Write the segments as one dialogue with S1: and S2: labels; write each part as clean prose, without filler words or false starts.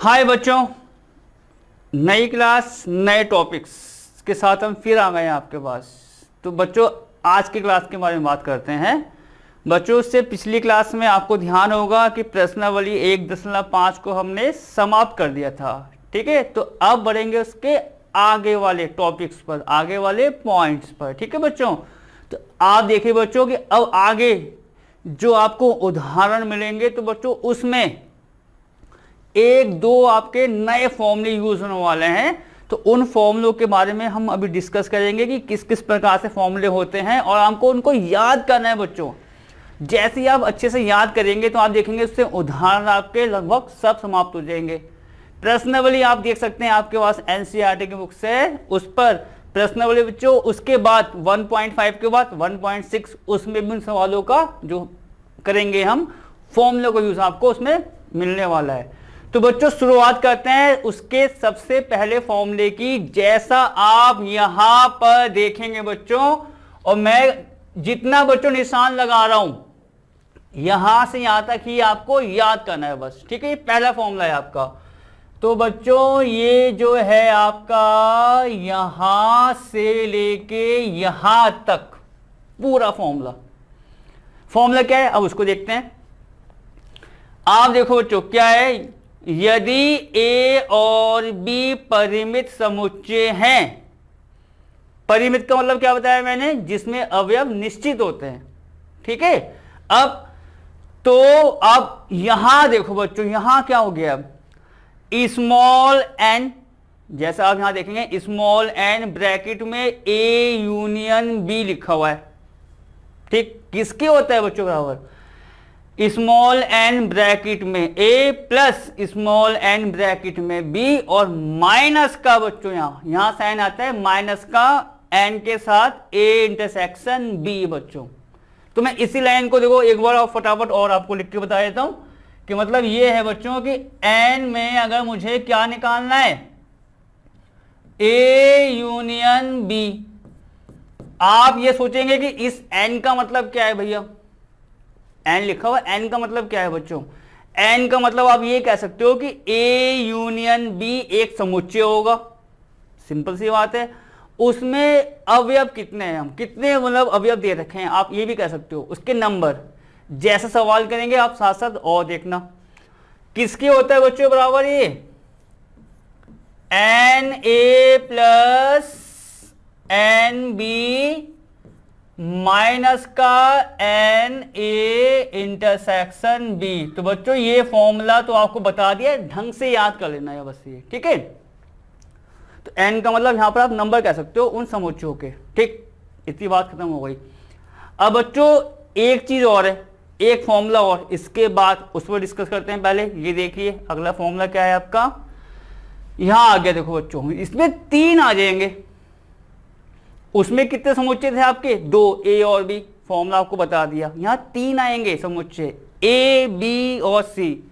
S1: हाय बच्चों, नई क्लास नए टॉपिक्स के साथ हम फिर आ गए हैं आपके पास। तो बच्चों आज की क्लास के बारे में बात करते हैं। बच्चों उससे पिछली क्लास में आपको ध्यान होगा कि प्रश्नावली 1.5 को हमने समाप्त कर दिया था। ठीक है, तो अब बढ़ेंगे उसके आगे वाले टॉपिक्स पर, आगे वाले पॉइंट्स पर। ठीक है बच्चों, तो आप देखिए बच्चों कि अब आगे जो आपको उदाहरण मिलेंगे तो बच्चों उसमें एक दो आपके नए फॉर्मूले यूज होने वाले हैं। तो उन फॉर्मूलों के बारे में हम अभी डिस्कस करेंगे कि किस किस प्रकार से फॉर्मूले होते हैं और हमको उनको याद करना है बच्चों। जैसे ही आप अच्छे से याद करेंगे तो आप देखेंगे उससे उदाहरण आपके लगभग सब समाप्त हो जाएंगे। प्रश्नावली आप देख सकते हैं आपके पास एनसीईआरटी की बुक से, उस पर प्रश्नावली बच्चों, उसके बाद 1.5 के बाद 1.6 उसमें भी उन सवालों का जो करेंगे हम फॉर्मूले को यूज आपको उसमें मिलने वाला है। तो बच्चों शुरुआत करते हैं उसके सबसे पहले फॉर्मूले की, जैसा आप यहां पर देखेंगे बच्चों। और मैं जितना बच्चों निशान लगा रहा हूं यहां से यहां तक ही आपको याद करना है बस। ठीक है, ये पहला फॉर्मूला है आपका। तो बच्चों ये जो है आपका यहां से लेके यहां तक पूरा फॉर्मूला क्या है अब उसको देखते हैं। आप देखो बच्चों क्या है, यदि ए और बी परिमित समुच्चय हैं। परिमित का मतलब क्या बताया मैंने, जिसमें अवयव निश्चित होते हैं। ठीक है, अब तो अब यहां देखो बच्चों, यहां क्या हो गया, अब स्मॉल एन, जैसा आप यहां देखेंगे स्मॉल एन ब्रैकेट में ए यूनियन बी लिखा हुआ है। ठीक, किसके होता है बच्चों बराबर, स्मॉल एन ब्रैकेट में ए प्लस स्मॉल एन ब्रैकेट में बी, और माइनस का बच्चों यहां साइन आता है माइनस का एन के साथ ए इंटरसेक्शन बी बच्चों। तो मैं इसी लाइन को देखो एक बार और फटाफट और आपको लिख के बता देता हूं कि मतलब ये है बच्चों कि एन में अगर मुझे क्या निकालना है, ए यूनियन बी। आप ये सोचेंगे कि इस एन का मतलब क्या है भैया, एन लिखा हुआ, एन का मतलब क्या है बच्चों, एन का मतलब आप ये कह सकते हो कि ए यूनियन बी एक समुच्चय होगा। सिंपल सी बात है, उसमें अवयव कितने हैं, हम कितने मतलब अवयव दे रखे हैं आप ये भी कह सकते हो, उसके नंबर। जैसा सवाल करेंगे आप साथ साथ और देखना किसके होता है बच्चों बराबर, ये n A plus n B minus का एन ए इंटरसेक्शन बी। तो बच्चों ये फॉर्मूला तो आपको बता दिया, ढंग से याद कर लेना है बस ये। ठीक है, तो एन का मतलब यहां पर आप नंबर कह सकते हो उन समुच्चयों के। ठीक, इतनी बात खत्म हो गई। अब बच्चों एक चीज और है, एक फॉर्मूला और, इसके बाद उस पर डिस्कस करते हैं। पहले ये देखिए अगला फॉर्मूला क्या है आपका, यहां आ गया देखो बच्चों, इसमें 3 आ जाएंगे। उसमें कितने समुच्चय थे आपके, 2, ए और बी, फॉर्मूला आपको बता दिया। यहां 3 आएंगे समुच्चय, ए बी और सी।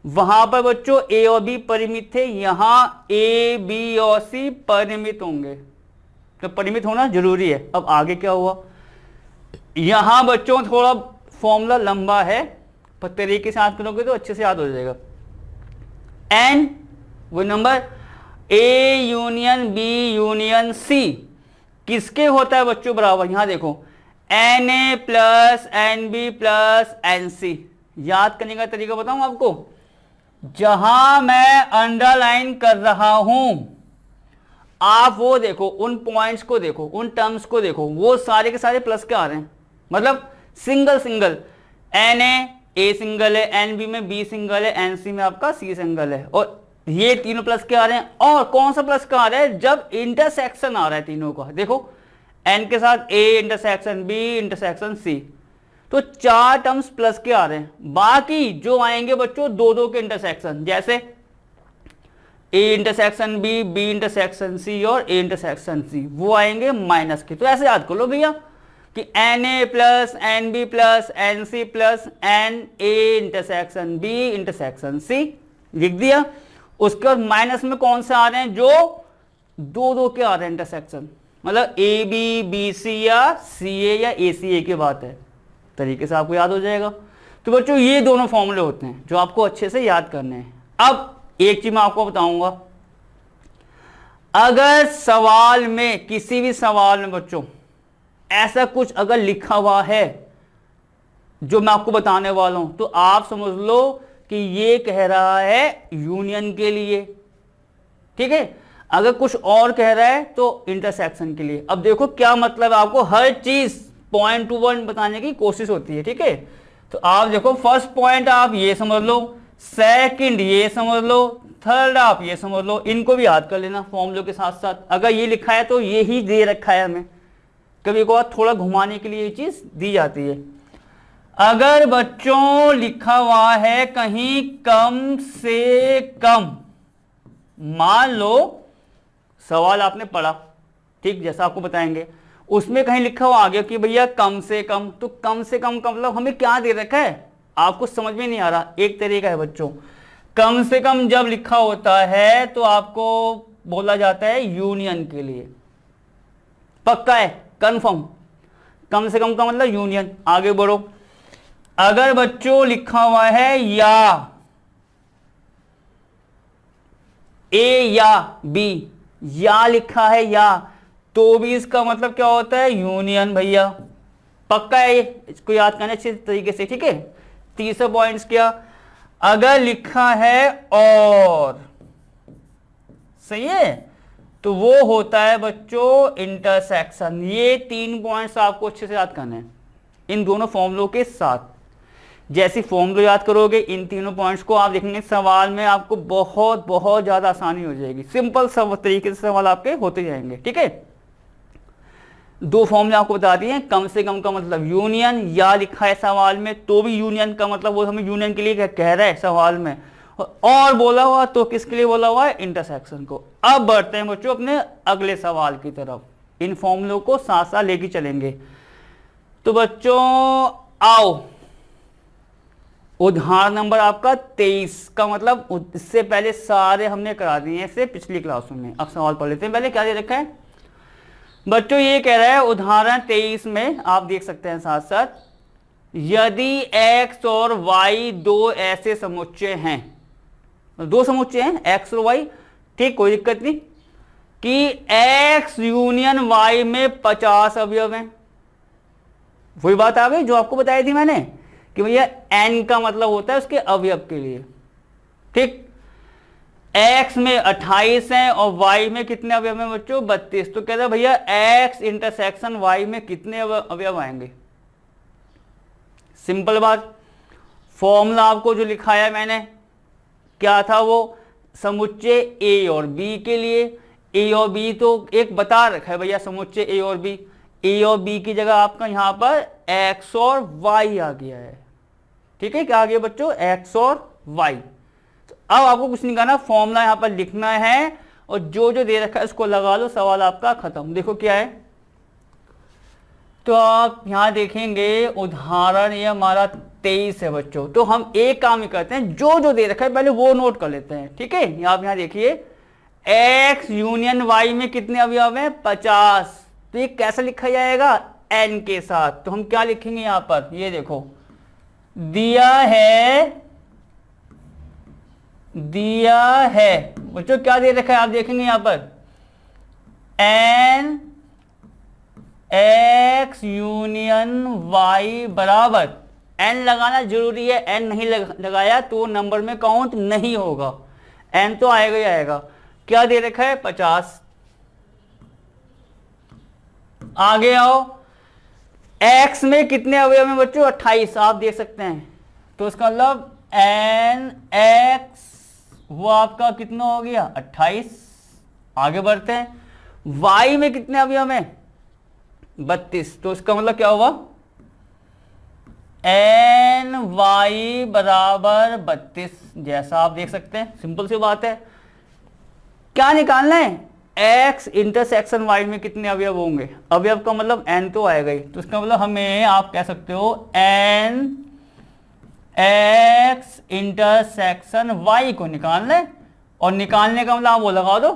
S1: वहां पर बच्चों ए और बी परिमित थे, यहां ए बी और सी परिमित होंगे। तो परिमित होना जरूरी है। अब आगे क्या हुआ, यहां बच्चों थोड़ा फॉर्मूला लंबा है, पर तरीके से याद करोगे तो अच्छे से याद हो जाएगा। एन वो number, A union B union C किसके होता है बच्चों बराबर, यहां देखो n A plus n B plus n C. याद करने का तरीका बताऊं आपको, जहां मैं अंडरलाइन कर रहा हूं आप वो देखो, उन पॉइंट्स को देखो, उन टर्म्स को देखो, वो सारे के सारे प्लस के आ रहे हैं। मतलब single single, n A single है, एन बी में बी सिंगल है, एन सी में आपका सी सिंगल है, और ये तीनों प्लस के आ रहे हैं। और कौन सा प्लस का आ रहा है, जब इंटरसेक्शन आ रहा है तीनों का। देखो एन के साथ A intersection B intersection C, तो 4 टर्म्स प्लस के आ रहे हैं। बाकी जो आएंगे बच्चों 2-2 के इंटरसेक्शन, जैसे A intersection B, B intersection C और ए इंटरसेक्शन सी, वो आएंगे माइनस के। तो ऐसे याद कर लो भैया कि n A plus n B plus n C plus n A intersection B intersection C, लिख दिया। उसके बाद माइनस में कौन से आ रहे हैं, जो 2-2 के आ रहे हैं इंटरसेक्शन, मतलब ए बी बी सी या सी ए या ए सी ए की बात है। तरीके से आपको याद हो जाएगा। तो बच्चों ये दोनों फॉर्मूले होते हैं जो आपको अच्छे से याद करने हैं। अब एक चीज मैं आपको बताऊंगा, अगर सवाल में, किसी भी सवाल में बच्चों ऐसा कुछ अगर लिखा हुआ है जो मैं आपको बताने वाला हूं, तो आप समझ लो कि ये कह रहा है यूनियन के लिए, ठीक है। अगर कुछ और कह रहा है तो इंटरसेक्शन के लिए। अब देखो क्या मतलब है, आपको हर चीज पॉइंट टू पॉइंट बताने की कोशिश होती है, ठीक है। तो आप देखो फर्स्ट पॉइंट आप ये समझ लो, सेकंड ये समझ लो, थर्ड आप ये समझ लो, इनको भी याद कर लेना फॉर्मूलों के साथ साथ। अगर ये लिखा है तो ये ही दे रखा है हमें, कभी कभार थोड़ा घुमाने के लिए ये चीज दी जाती है। अगर बच्चों लिखा हुआ है कहीं कम से कम, मान लो सवाल आपने पढ़ा, ठीक, जैसा आपको बताएंगे, उसमें कहीं लिखा हुआ आ गया कि भैया कम से कम, तो कम से कम का मतलब हमें क्या दे रखा है, आपको समझ में नहीं आ रहा। एक तरीका है बच्चों, कम से कम जब लिखा होता है तो आपको बोला जाता है यूनियन के लिए, पक्का है, कंफर्म। कम से कम का मतलब यूनियन। आगे बढ़ो, अगर बच्चों लिखा हुआ है या, ए या बी, या लिखा है या, तो भी इसका मतलब क्या होता है, यूनियन भैया, पक्का है ये, इसको याद करना अच्छे तरीके से, ठीक है। तीसरा पॉइंट क्या, अगर लिखा है और, सही है, तो वो होता है बच्चों इंटरसेक्शन। ये 3 पॉइंट्स आपको अच्छे से याद करने हैं इन दोनों फॉर्मूलों के साथ। जैसे फॉर्मूला याद करोगे इन तीनों पॉइंट्स को, आप देखेंगे सवाल में आपको बहुत बहुत ज्यादा आसानी हो जाएगी। सिंपल सब तरीके से सवाल आपके होते जाएंगे, ठीक है। 2 फॉर्मूले आपको बता दिए, कम से कम का मतलब यूनियन, या लिखा है सवाल में तो भी यूनियन का मतलब वो हमें यूनियन के लिए कह रहा है सवाल में, और बोला हुआ तो किसके लिए बोला हुआ है, इंटरसेक्शन को। अब बढ़ते हैं बच्चों अपने अगले सवाल की तरफ, इन फॉर्मूलों को साथ साथ लेके चलेंगे। तो बच्चों आओ, उदाहरण नंबर आपका 23 का मतलब इससे पहले सारे हमने करा दिए हैं इससे पिछली क्लासों में। अब सवाल पढ़ लेते हैं, पहले क्या दे रखा है बच्चों, ये कह रहा है उदाहरण 23 में आप देख सकते हैं साथ साथ, यदि x और y दो ऐसे समुच्चय हैं, 2 समुच्चय हैं x और y, ठीक, कोई दिक्कत नहीं, कि x यूनियन y में 50 अवयव हैं। वही बात आ गई जो आपको बताई थी मैंने कि भैया n का मतलब होता है उसके अवयव के लिए, ठीक। x में 28 हैं और y में कितने अवयव हैं बच्चों, 32। तो कहते हैं भैया x इंटरसेक्शन y में कितने अवयव आएंगे। सिंपल बात, फॉर्मूला आपको जो लिखाया मैंने क्या था, वो समुच्चय a और b के लिए, a और b तो एक बता रखा है भैया समुच्चय a और b, a और b की जगह आपका यहां पर x और y आ गया है, ठीक है। क्या आ गया बच्चों, x और y। तो अब आपको कुछ नहीं करना, फॉर्मूला यहां पर लिखना है और जो जो दे रखा है उसको लगा लो, सवाल आपका खत्म। देखो क्या है, तो आप यहां देखेंगे उदाहरण ये हमारा 23 है बच्चों। तो हम एक काम ही करते हैं, जो जो दे रखा है पहले वो नोट कर लेते हैं, ठीक है। आप यहां देखिए x यूनियन y में कितने अवयव हैं, 50। तो ये कैसे लिखा जाएगा, n के साथ। तो हम क्या लिखेंगे यहां पर, ये देखो दिया है बच्चों, क्या दे रखा है आप देखेंगे यहां पर, n x यूनियन y बराबर, n लगाना जरूरी है, n नहीं लगाया तो नंबर में काउंट नहीं होगा, n तो आएगा ही आएगा। क्या दे रखा है, 50। आगे आओ, x में कितने अवयव हैं बच्चों, 28, आप देख सकते हैं। तो इसका मतलब n x वो आपका कितना हो गया, 28। आगे बढ़ते हैं, y में कितने अवयव हैं, 32। तो इसका मतलब क्या हुआ, n y बराबर 32, जैसा आप देख सकते हैं। सिंपल सी बात है, क्या निकालना है, x इंटरसेक्शन y में कितने अवयव होंगे, अवयव का मतलब n तो आएगा ही। तो इसका मतलब हमें आप कह सकते हो n x इंटरसेक्शन y को निकालना है, और निकालने का मतलब आप वो लगा दो,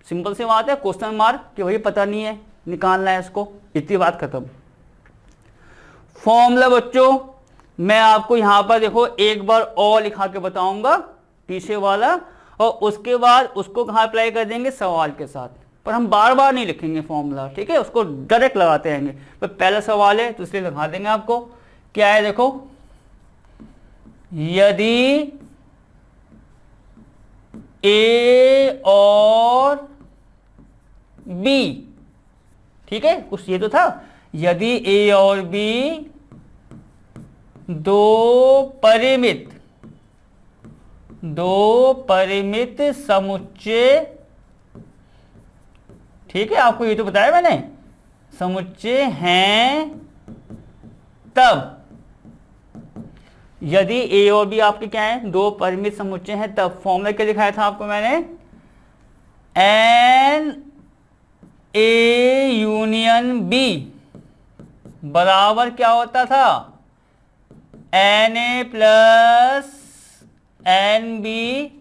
S1: सिंपल सी बात है, क्वेश्चन मार्क, कि भाई पता नहीं है निकालना है इसको, इतनी बात खत्म। फॉर्मूला बच्चों मैं आपको यहां पर देखो एक बार और लिखा के बताऊंगा पीछे वाला, और उसके बाद उसको कहाँ अप्लाई कर देंगे, सवाल के साथ। पर हम बार बार नहीं लिखेंगे फॉर्मूला, ठीक है, उसको डायरेक्ट लगाते रहेंगे। पर पहला सवाल है तो इसलिए लगा देंगे आपको। क्या है देखो, यदि ए और बी, ठीक है, कुछ ये तो था, यदि ए और बी दो परिमित समुच्चय, ठीक है, आपको ये तो बताया मैंने, समुच्चय हैं, तब यदि ए और बी आपके क्या है, दो परिमित समुच्चय हैं, तब फॉर्मूला क्या लिखाया था आपको मैंने, एन ए यूनियन बी बराबर क्या होता था, n A plus n B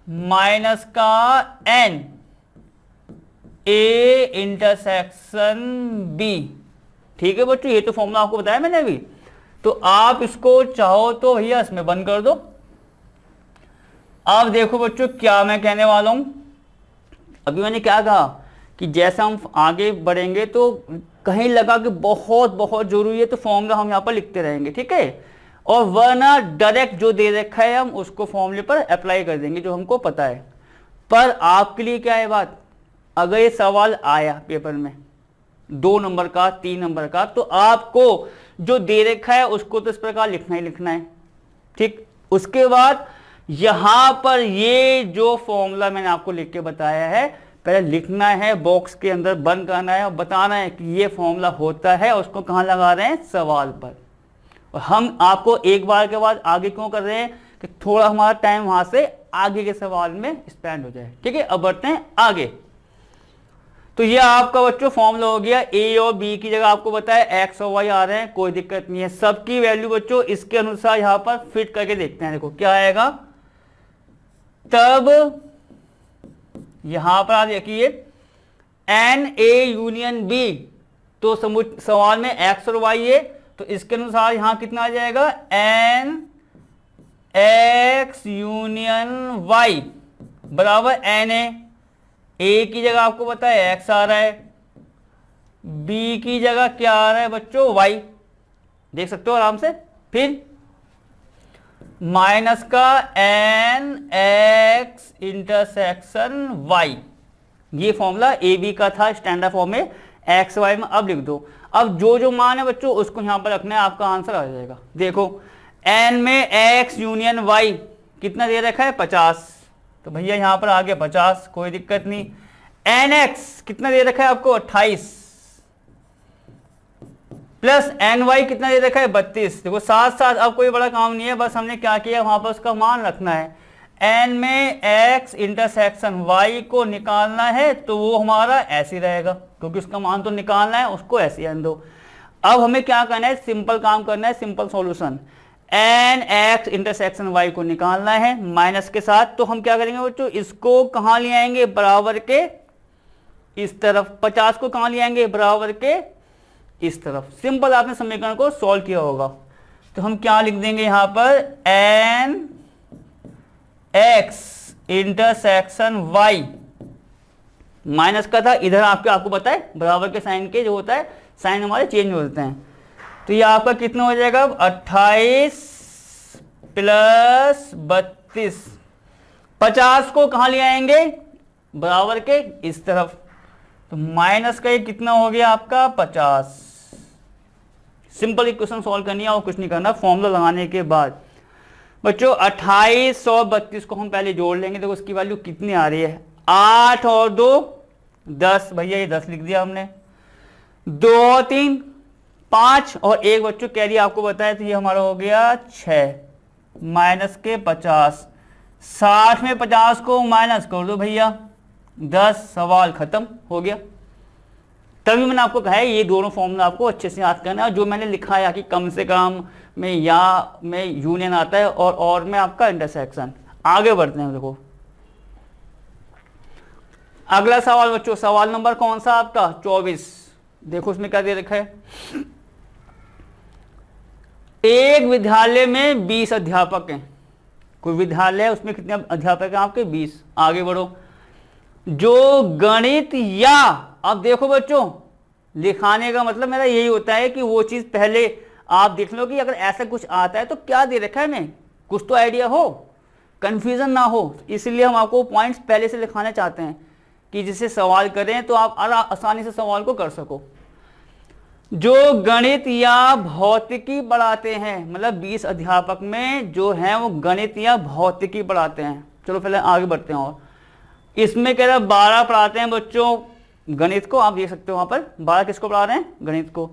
S1: minus का एन ए इंटरसेक्शन बी। ठीक है बच्चों, ये तो फॉर्मूला आपको बताया मैंने अभी। तो आप इसको चाहो तो भैया इसमें बंद कर दो। अब देखो बच्चों क्या मैं कहने वाला हूं। अभी मैंने क्या कहा कि जैसे हम आगे बढ़ेंगे तो कहीं लगा कि बहुत बहुत जरूरी है तो फॉर्मूला हम यहाँ पर लिखते रहेंगे, ठीक है, और वरना डायरेक्ट जो दे रखा है हम उसको फॉर्मूले पर अप्लाई कर देंगे जो हमको पता है। पर आपके लिए क्या है बात, अगर ये सवाल आया पेपर में 2 नंबर का 3 नंबर का, तो आपको जो दे रखा है उसको तो इस प्रकार लिखना ही लिखना है, ठीक। उसके बाद यहां पर ये जो फॉर्मूला मैंने आपको लिख के बताया है पहले लिखना है, बॉक्स के अंदर बंद करना है और बताना है कि ये फॉर्मूला होता है, उसको कहां लगा रहे हैं, सवाल पर। और हम आपको एक बार के बाद आगे क्यों कर रहे हैं कि थोड़ा हमारा टाइम वहां से आगे के सवाल में स्पेंड हो जाए, ठीक है। अब बढ़ते हैं आगे। तो ये आपका बच्चों फॉर्मूला हो गया। ए और बी की जगह आपको बताया एक्स और वाई आ रहे हैं, कोई दिक्कत नहीं है। सबकी वैल्यू बच्चों इसके अनुसार यहां पर फिट करके देखते हैं। देखो क्या आएगा, तब यहां पर आप देखिए एन ए यूनियन बी, तो सवाल में एक्स और वाई है तो इसके अनुसार यहां कितना आ जाएगा, एन एक्स यूनियन वाई बराबर एन ए की जगह आपको पता है एक्स आ रहा है, बी की जगह क्या आ रहा है बच्चों, वाई, देख सकते हो आराम से। फिर माइनस का एन एक्स इंटरसेक्शन वाई, ये फॉर्मूला ए बी का था स्टैंडर्ड फॉर्म में, एक्स वाई में। अब लिख दो, अब जो जो मान है बच्चों उसको यहां पर रखना है, आपका आंसर आ जाएगा। देखो एन में एक्स यूनियन वाई कितना दे रखा है, 50, तो भैया यहां पर आ गया 50, कोई दिक्कत नहीं। एन एक्स कितना दे रखा है आपको, 28, प्लस एन वाई कितना दे रखा है, 32। देखो साथ साथ अब कोई बड़ा काम नहीं है, बस हमने क्या किया वहां पर उसका मान रखना है। एन में एक्स इंटरसेक्शन वाई को निकालना है तो वो हमारा ऐसे रहेगा, क्योंकि उसका मान तो निकालना है, उसको ऐसे आने दो। अब हमें क्या करना है, सिंपल काम करना है, simple solution. N X intersection Y को निकालना है माइनस के साथ, तो हम क्या करेंगे बच्चों, इसको कहां ले आएंगे, बराबर के इस तरफ। 50 को कहां ले आएंगे, बराबर के इस तरफ। सिंपल आपने समीकरण को सॉल्व किया होगा। तो हम क्या लिख देंगे यहां पर, n X intersection Y minus का था, इधर आपको पता है बराबर के साइन के जो होता है साइन हमारे चेंज हो जाते हैं। तो ये आपका कितना हो जाएगा, 28 प्लस 32। 50 को कहां ले आएंगे, बराबर के इस तरफ, तो माइनस का ये कितना हो गया आपका 50। सिंपल इक्वेशन सॉल्व करनी है और कुछ नहीं करना फॉर्मूला लगाने के बाद। बच्चों 28 और 32 को हम पहले जोड़ लेंगे, देखो उसकी वैल्यू कितनी आ रही है, 8 और 2 10, भैया ये 10 लिख दिया हमने, 2 और 3 5 और 1 बच्चों कैरी आपको बताया, तो ये हमारा हो गया 6 माइनस के 50। 60 में 50 को माइनस कर दो भैया 10, सवाल खत्म हो गया। तभी मैंने आपको कहा है ये दोनों फॉर्मूला आपको अच्छे से याद करना है। जो मैंने लिखा है कि कम से कम में या में यूनियन आता है और में आपका इंटरसेक्शन। आगे बढ़ते हैं, देखो अगला सवाल बच्चों, सवाल नंबर कौन सा आपका 24। देखो उसमें क्या दे रखा है, एक विद्यालय में 20 अध्यापक हैं, कोई विद्यालय है, उसमें कितने अध्यापक हैं आपके? 20। आगे बढ़ो। जो गणित या, अब देखो बच्चों, लिखाने का मतलब मेरा यही होता है कि वो चीज पहले आप देख लो कि अगर ऐसा कुछ आता है तो क्या दे रखा है हमें, कुछ तो आइडिया हो, कंफ्यूजन ना हो। इसलिए हम आपको पॉइंट्स पहले से लिखाना चाहते हैं कि जिससे सवाल करें तो आप आसानी से सवाल को कर सको। जो गणित या भौतिकी पढ़ाते हैं, मतलब 20 अध्यापक में जो हैं वो गणित या भौतिकी पढ़ाते हैं। चलो पहले आगे बढ़ते हैं। और इसमें कह रहा है 12 पढ़ाते हैं बच्चों गणित को, आप देख सकते हो वहां पर 12 किसको पढ़ा रहे हैं? गणित को।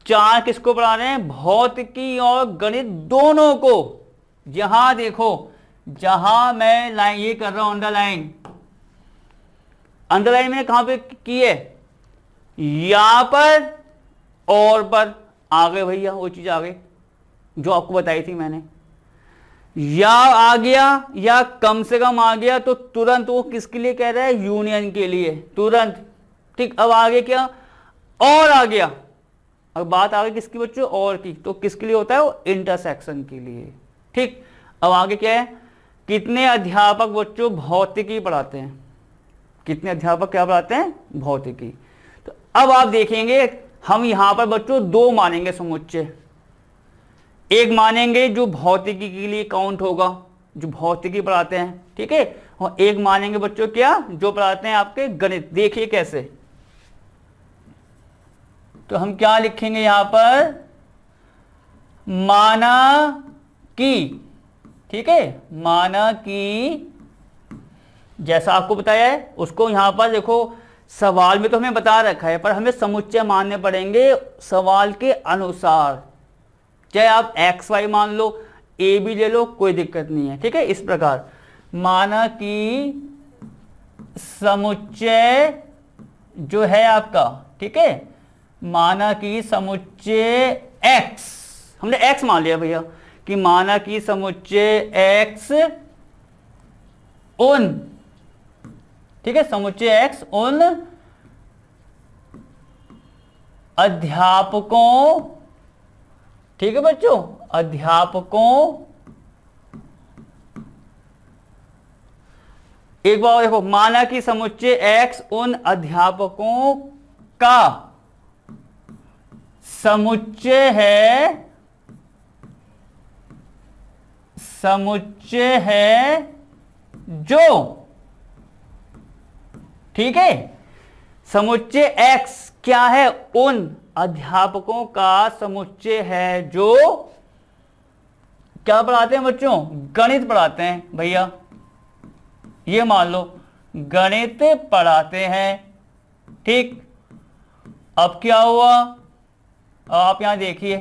S1: 4 किसको पढ़ा रहे हैं? भौतिकी और गणित दोनों को। यहां देखो, जहां मैं लाइन ये कर रहा हूं अंडरलाइन, अंडरलाइन मैंने कहां पे की है? यहां पर और पर। आ गए भैया, वो चीज आ गई जो आपको बताई थी मैंने। या आ गया या कम से कम आ गया तो तुरंत वो किसके लिए कह रहा है? यूनियन के लिए, तुरंत। ठीक, अब आगे क्या? और आ गया। अब बात आ गई किसकी बच्चों? और की। तो किसके लिए होता है वो? इंटरसेक्शन के लिए। ठीक, अब आगे क्या है? कितने अध्यापक बच्चों भौतिकी पढ़ाते हैं? कितने अध्यापक क्या पढ़ाते हैं? भौतिकी। तो अब आप देखेंगे हम यहां पर बच्चों 2 मानेंगे समुच्चय। एक मानेंगे जो भौतिकी के लिए काउंट होगा, जो भौतिकी पढ़ाते हैं, ठीक है। और एक मानेंगे बच्चों क्या? जो पढ़ाते हैं आपके गणित। देखिए कैसे, तो हम क्या लिखेंगे यहां पर? माना कि, ठीक है, माना कि, जैसा आपको बताया है उसको यहां पर देखो, सवाल में तो हमें बता रखा है पर हमें समुच्चय मानने पड़ेंगे सवाल के अनुसार। चाहे आप एक्स वाई मान लो, ए भी ले लो, कोई दिक्कत नहीं है, ठीक है। इस प्रकार माना कि समुच्चय जो है आपका, ठीक है, माना कि समुच्चय एक्स, हमने एक्स मान लिया भैया, कि माना कि समुच्चय एक्स उन, ठीक है, समुच्चय एक्स उन अध्यापकों, ठीक है बच्चों, अध्यापकों, एक बार देखो, माना कि समुच्चय एक्स उन अध्यापकों का समुच्चय है, समुच्चय है जो, ठीक है, समुच्चय एक्स क्या है? उन अध्यापकों का समुच्चय है जो क्या पढ़ाते हैं बच्चों? गणित पढ़ाते हैं भैया, ये मान लो गणित पढ़ाते हैं, ठीक। अब क्या हुआ? आप यहां देखिए,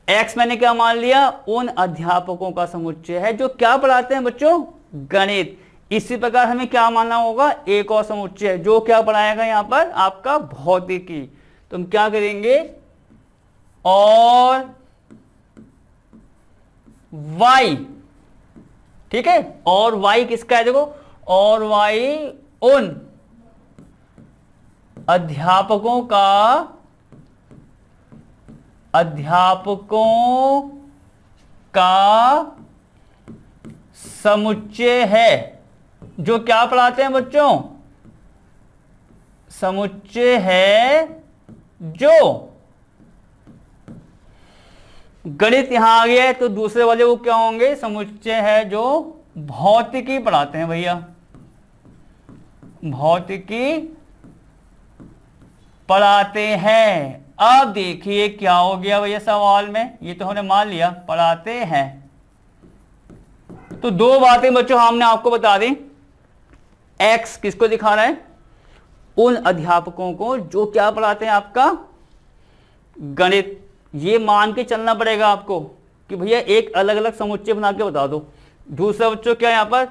S1: एक्स मैंने क्या मान लिया? उन अध्यापकों का समुच्चय है जो क्या पढ़ाते हैं बच्चों? गणित। इसी प्रकार हमें क्या मानना होगा? एक और समुच्चय जो क्या पढ़ाएगा यहां पर? आपका भौतिकी। तो हम क्या करेंगे? और y, ठीक है, और y किसका है? देखो, और y उन अध्यापकों का, अध्यापकों का समुच्चय है जो क्या पढ़ाते हैं बच्चों? समुच्चय है जो गणित यहां आ गया है, तो दूसरे वाले वो क्या होंगे? समुच्चय है जो भौतिकी पढ़ाते हैं भैया, भौतिकी पढ़ाते हैं। अब देखिए क्या हो गया भैया सवाल में, ये तो हमने मान लिया पढ़ाते हैं। तो 2 बातें बच्चों हमने आपको बता दी। एक्स किसको दिखा रहा है? उन अध्यापकों को जो क्या पढ़ाते हैं? आपका गणित। ये मान के चलना पड़ेगा आपको कि भैया एक अलग अलग समुच्चय बना के बता दो। दूसरा बच्चों क्या है यहां पर?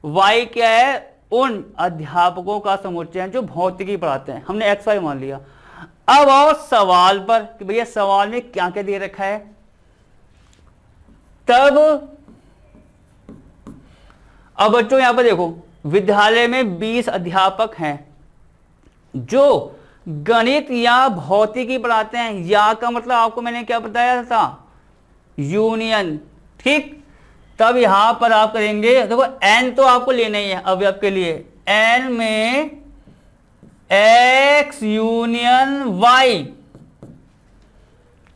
S1: वाई क्या है? उन अध्यापकों का समुच्चय है जो भौतिकी पढ़ाते हैं। हमने एक्स वाई मान लिया। अब आओ सवाल पर कि भैया सवाल में क्या क्या दे रखा है। तब अब बच्चों यहां पर देखो, विद्यालय में 20 अध्यापक हैं जो गणित या भौतिकी पढ़ाते हैं। या का मतलब आपको मैंने क्या बताया था? यूनियन, ठीक। तब यहां पर आप करेंगे, देखो n तो आपको लेना ही है अवयव के लिए, n में x union y,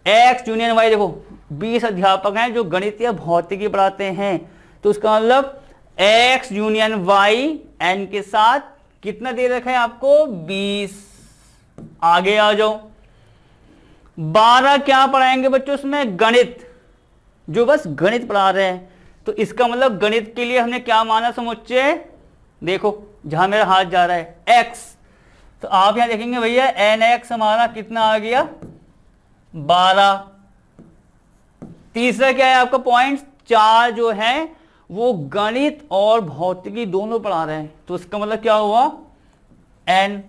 S1: x union y। देखो 20 अध्यापक हैं जो गणित या भौतिकी पढ़ाते हैं, तो उसका मतलब x यूनियन y n के साथ कितना दे रखा है आपको 20। आगे आ जाओ, 12 क्या पढ़ाएंगे बच्चों उसमें गणित, जो बस गणित पढ़ा रहे हैं, तो इसका मतलब गणित के लिए हमने क्या माना समुच्चय, देखो जहां मेरा हाथ जा रहा है x, तो आप यहां देखेंगे भैया nx हमारा कितना आ गया 12। तीसरा क्या है आपका पॉइंट 4 जो है वो गणित और भौतिकी दोनों पढ़ा रहे हैं, तो इसका मतलब क्या हुआ n।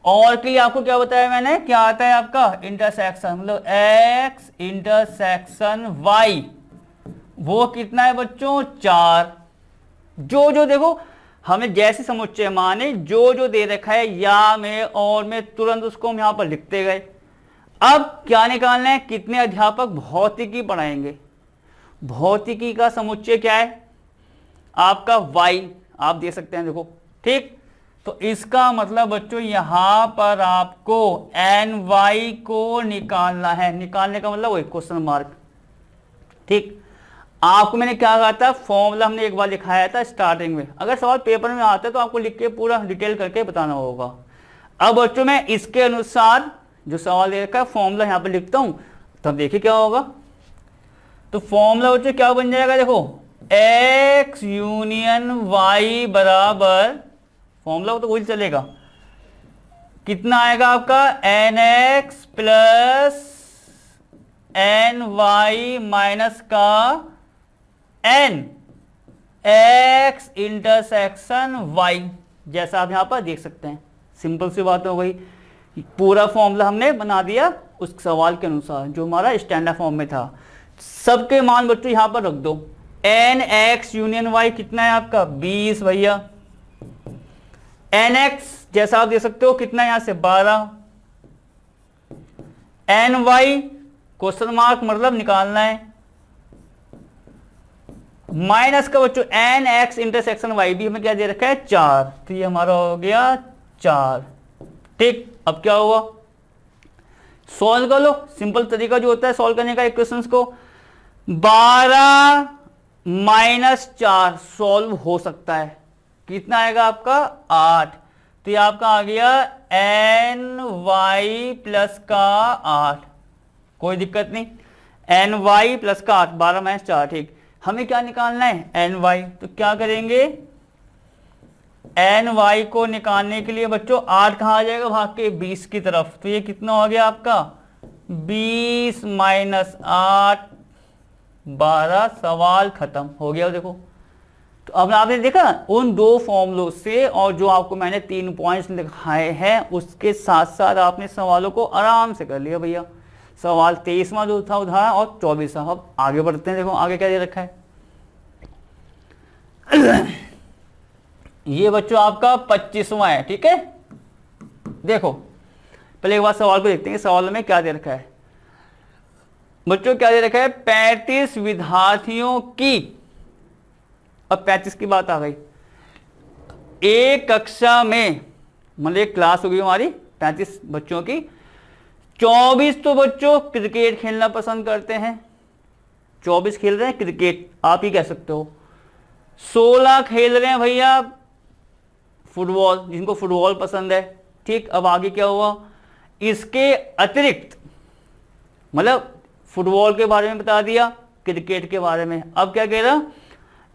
S1: और के लिए आपको क्या बताया मैंने, क्या आता है आपका इंटरसेक्शन, मतलब x इंटरसेक्शन y, वो कितना है बच्चों 4। जो जो देखो हमें जैसे समुच्चय माने जो जो दे रखा है या में और में, तुरंत उसको हम यहां पर लिखते गए। अब क्या निकालना है, कितने अध्यापक भौतिकी पढ़ाएंगे। भौतिकी का समुच्चय क्या है आपका y, आप दे सकते हैं देखो, ठीक। तो इसका मतलब बच्चों यहां पर आपको ny को निकालना है, निकालने का मतलब वही क्वेश्चन मार्क, ठीक। आपको मैंने क्या कहा था, फॉर्मूला हमने एक बार लिखाया था स्टार्टिंग में, अगर सवाल पेपर में आता है तो आपको लिख के पूरा डिटेल करके बताना होगा। अब बच्चों मैं इसके अनुसार जो सवाल दे रखा है फॉर्मूला यहां पर लिखता हूं, तब देखिए क्या होगा। तो फॉर्मूला बच्चों क्या बन जाएगा, देखो x यूनियन y बराबर, फॉर्मूला तो वही चलेगा, कितना आएगा आपका nx प्लस ny माइनस का n x इंटरसेक्शन y, जैसा आप यहां पर देख सकते हैं। सिंपल सी बात हो गई, पूरा फॉर्मूला हमने बना दिया उस सवाल के अनुसार जो हमारा स्टैंडर्ड फॉर्म में था। सबके मान बच्चों यहां पर रख दो, एन एक्स यूनियन वाई कितना है आपका 20 भैया, एन एक्स जैसा आप दे सकते हो कितना यहां से 12, एन वाई क्वेश्चन मार्क मतलब निकालना है, माइनस का बच्चों एन एक्स इंटरसेक्शन वाई भी हमें क्या दे रखा है 4, तो ये हमारा हो गया 4, ठीक। अब क्या हुआ, सॉल्व कर लो, सिंपल तरीका जो होता है सॉल्व करने का इक्वेशंस को, 12 माइनस 4 सॉल्व हो सकता है, कितना आएगा आपका 8, तो ये आपका आ गया एन वाई प्लस का 8, कोई दिक्कत नहीं, एन वाई प्लस का 8, 12 माइनस 4, ठीक। हमें क्या निकालना है एन वाई, तो क्या करेंगे एन वाई को निकालने के लिए बच्चों 8 कहाँ आ जाएगा भाग के 20 की तरफ, तो ये कितना हो गया आपका 20 माइनस 8 12, सवाल खत्म हो गया। देखो तो अब आपने देखा उन दो फॉर्मूलों से और जो आपको मैंने 3 पॉइंट्स लिखाए हैं उसके साथ साथ आपने सवालों को आराम से कर लिया भैया। सवाल 23वां जो था उदाहरण और 24वां। अब आगे बढ़ते हैं, देखो आगे क्या दे रखा है ये बच्चों आपका 25वां है, ठीक है। देखो पहले एक बार सवाल को देखते हैं, सवाल में क्या दे रखा है बच्चों, क्या दे रखा है 35 विद्यार्थियों की, अब 35 की बात आ गई, एक कक्षा में मतलब एक क्लास हो गई हमारी 35 बच्चों की, 24 तो बच्चों क्रिकेट खेलना पसंद करते हैं, 24 खेल रहे हैं क्रिकेट आप ही कह सकते हो, 16 खेल रहे हैं भैया फुटबॉल, जिनको फुटबॉल पसंद है, ठीक। अब आगे क्या हुआ, इसके अतिरिक्त मतलब फुटबॉल के बारे में बता दिया, क्रिकेट के बारे में, अब क्या कह रहा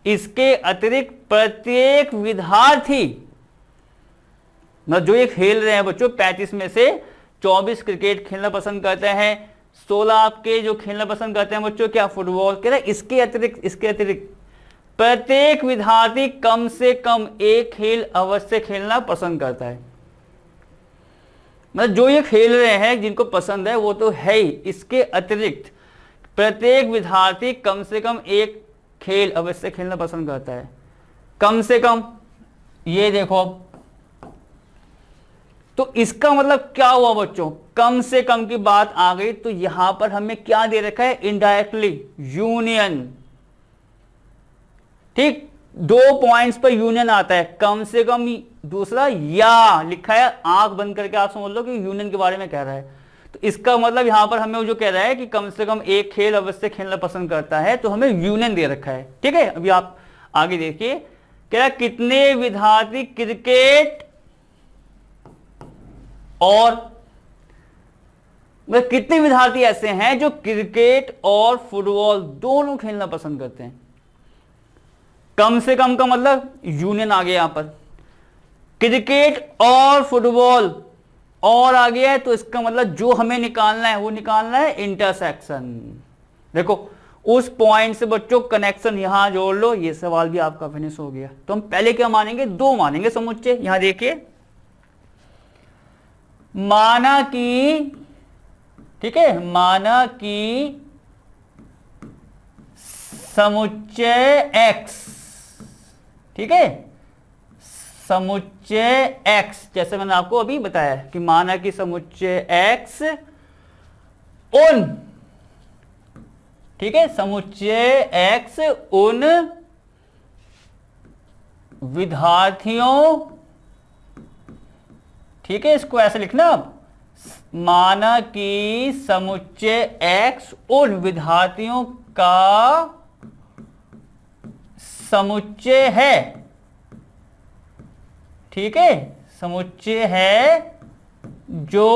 S1: इसके अतिरिक्त प्रत्येक विद्यार्थी मतलब जो ये खेल रहे हैं बच्चों 35 में से 24 क्रिकेट खेलना पसंद करते हैं, 16 आपके जो खेलना पसंद करते हैं बच्चों क्या फुटबॉल, कह रहे हैं इसके अतिरिक्त प्रत्येक विद्यार्थी कम से कम एक खेल अवश्य खेलना पसंद करता है। मतलब जो ये खेल रहे हैं जिनको पसंद है वो तो है ही, इसके अतिरिक्त प्रत्येक विद्यार्थी कम से कम एक खेल अवश्य खेलना पसंद करता है, कम से कम। ये देखो तो इसका मतलब क्या हुआ बच्चों, कम से कम की बात आ गई, तो यहां पर हमें क्या दे रखा है इनडायरेक्टली यूनियन, ठीक, 2 पॉइंट्स पर यूनियन आता है, कम से कम, दूसरा या लिखा है, आंख बंद करके आप समझ लो कि यूनियन के बारे में कह रहा है। तो इसका मतलब यहां पर हमें जो कह रहा है कि कम से कम एक खेल अवश्य खेलना पसंद करता है, तो हमें यूनियन दे रखा है। ठीक है, अभी आप आगे देखिए, कह रहा है कितने विद्यार्थी क्रिकेट और कितने विद्यार्थी ऐसे हैं जो क्रिकेट और फुटबॉल दोनों खेलना पसंद करते हैं। कम से कम का मतलब यूनियन आ गया यहां पर, क्रिकेट और फुटबॉल और आ गया है, तो इसका मतलब जो हमें निकालना है वो निकालना है इंटरसेक्शन। देखो उस पॉइंट से बच्चों कनेक्शन यहां जोड़ लो, ये सवाल भी आपका फिनिश हो गया। तो हम पहले क्या मानेंगे, 2 मानेंगे समुच्चय। यहां देखिए, माना कि, ठीक है, माना कि समुच्चय x, ठीक है, समुच्चय x, जैसे मैंने आपको अभी बताया कि माना कि समुच्चय x उन, ठीक है, समुच्चय x उन विद्यार्थियों, ठीक है, इसको ऐसे लिखना आप, माना कि समुच्चय x उन विद्यार्थियों का समुच्चय है, ठीक है, समुच्चय है जो,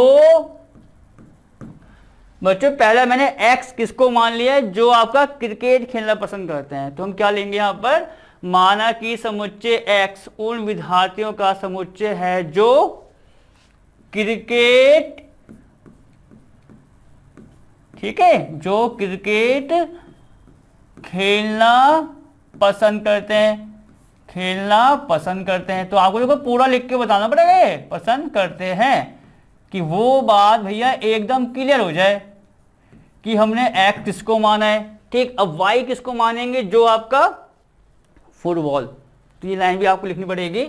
S1: बच्चों पहले मैंने x किसको मान लिया है, जो आपका क्रिकेट खेलना पसंद करते हैं। तो हम क्या लेंगे यहां पर, माना कि समुच्चय x उन विद्यार्थियों का समुच्चय है जो क्रिकेट, ठीक है, जो क्रिकेट खेलना पसंद करते हैं, खेलना पसंद करते हैं। तो आपको देखो पूरा लिख के बताना पड़ेगा, पसंद करते हैं, कि वो बात भैया एकदम क्लियर हो जाए कि हमने x किसको माना है। ठीक, अब y किसको मानेंगे, जो आपका फुटबॉल। तो ये लाइन भी आपको लिखनी पड़ेगी,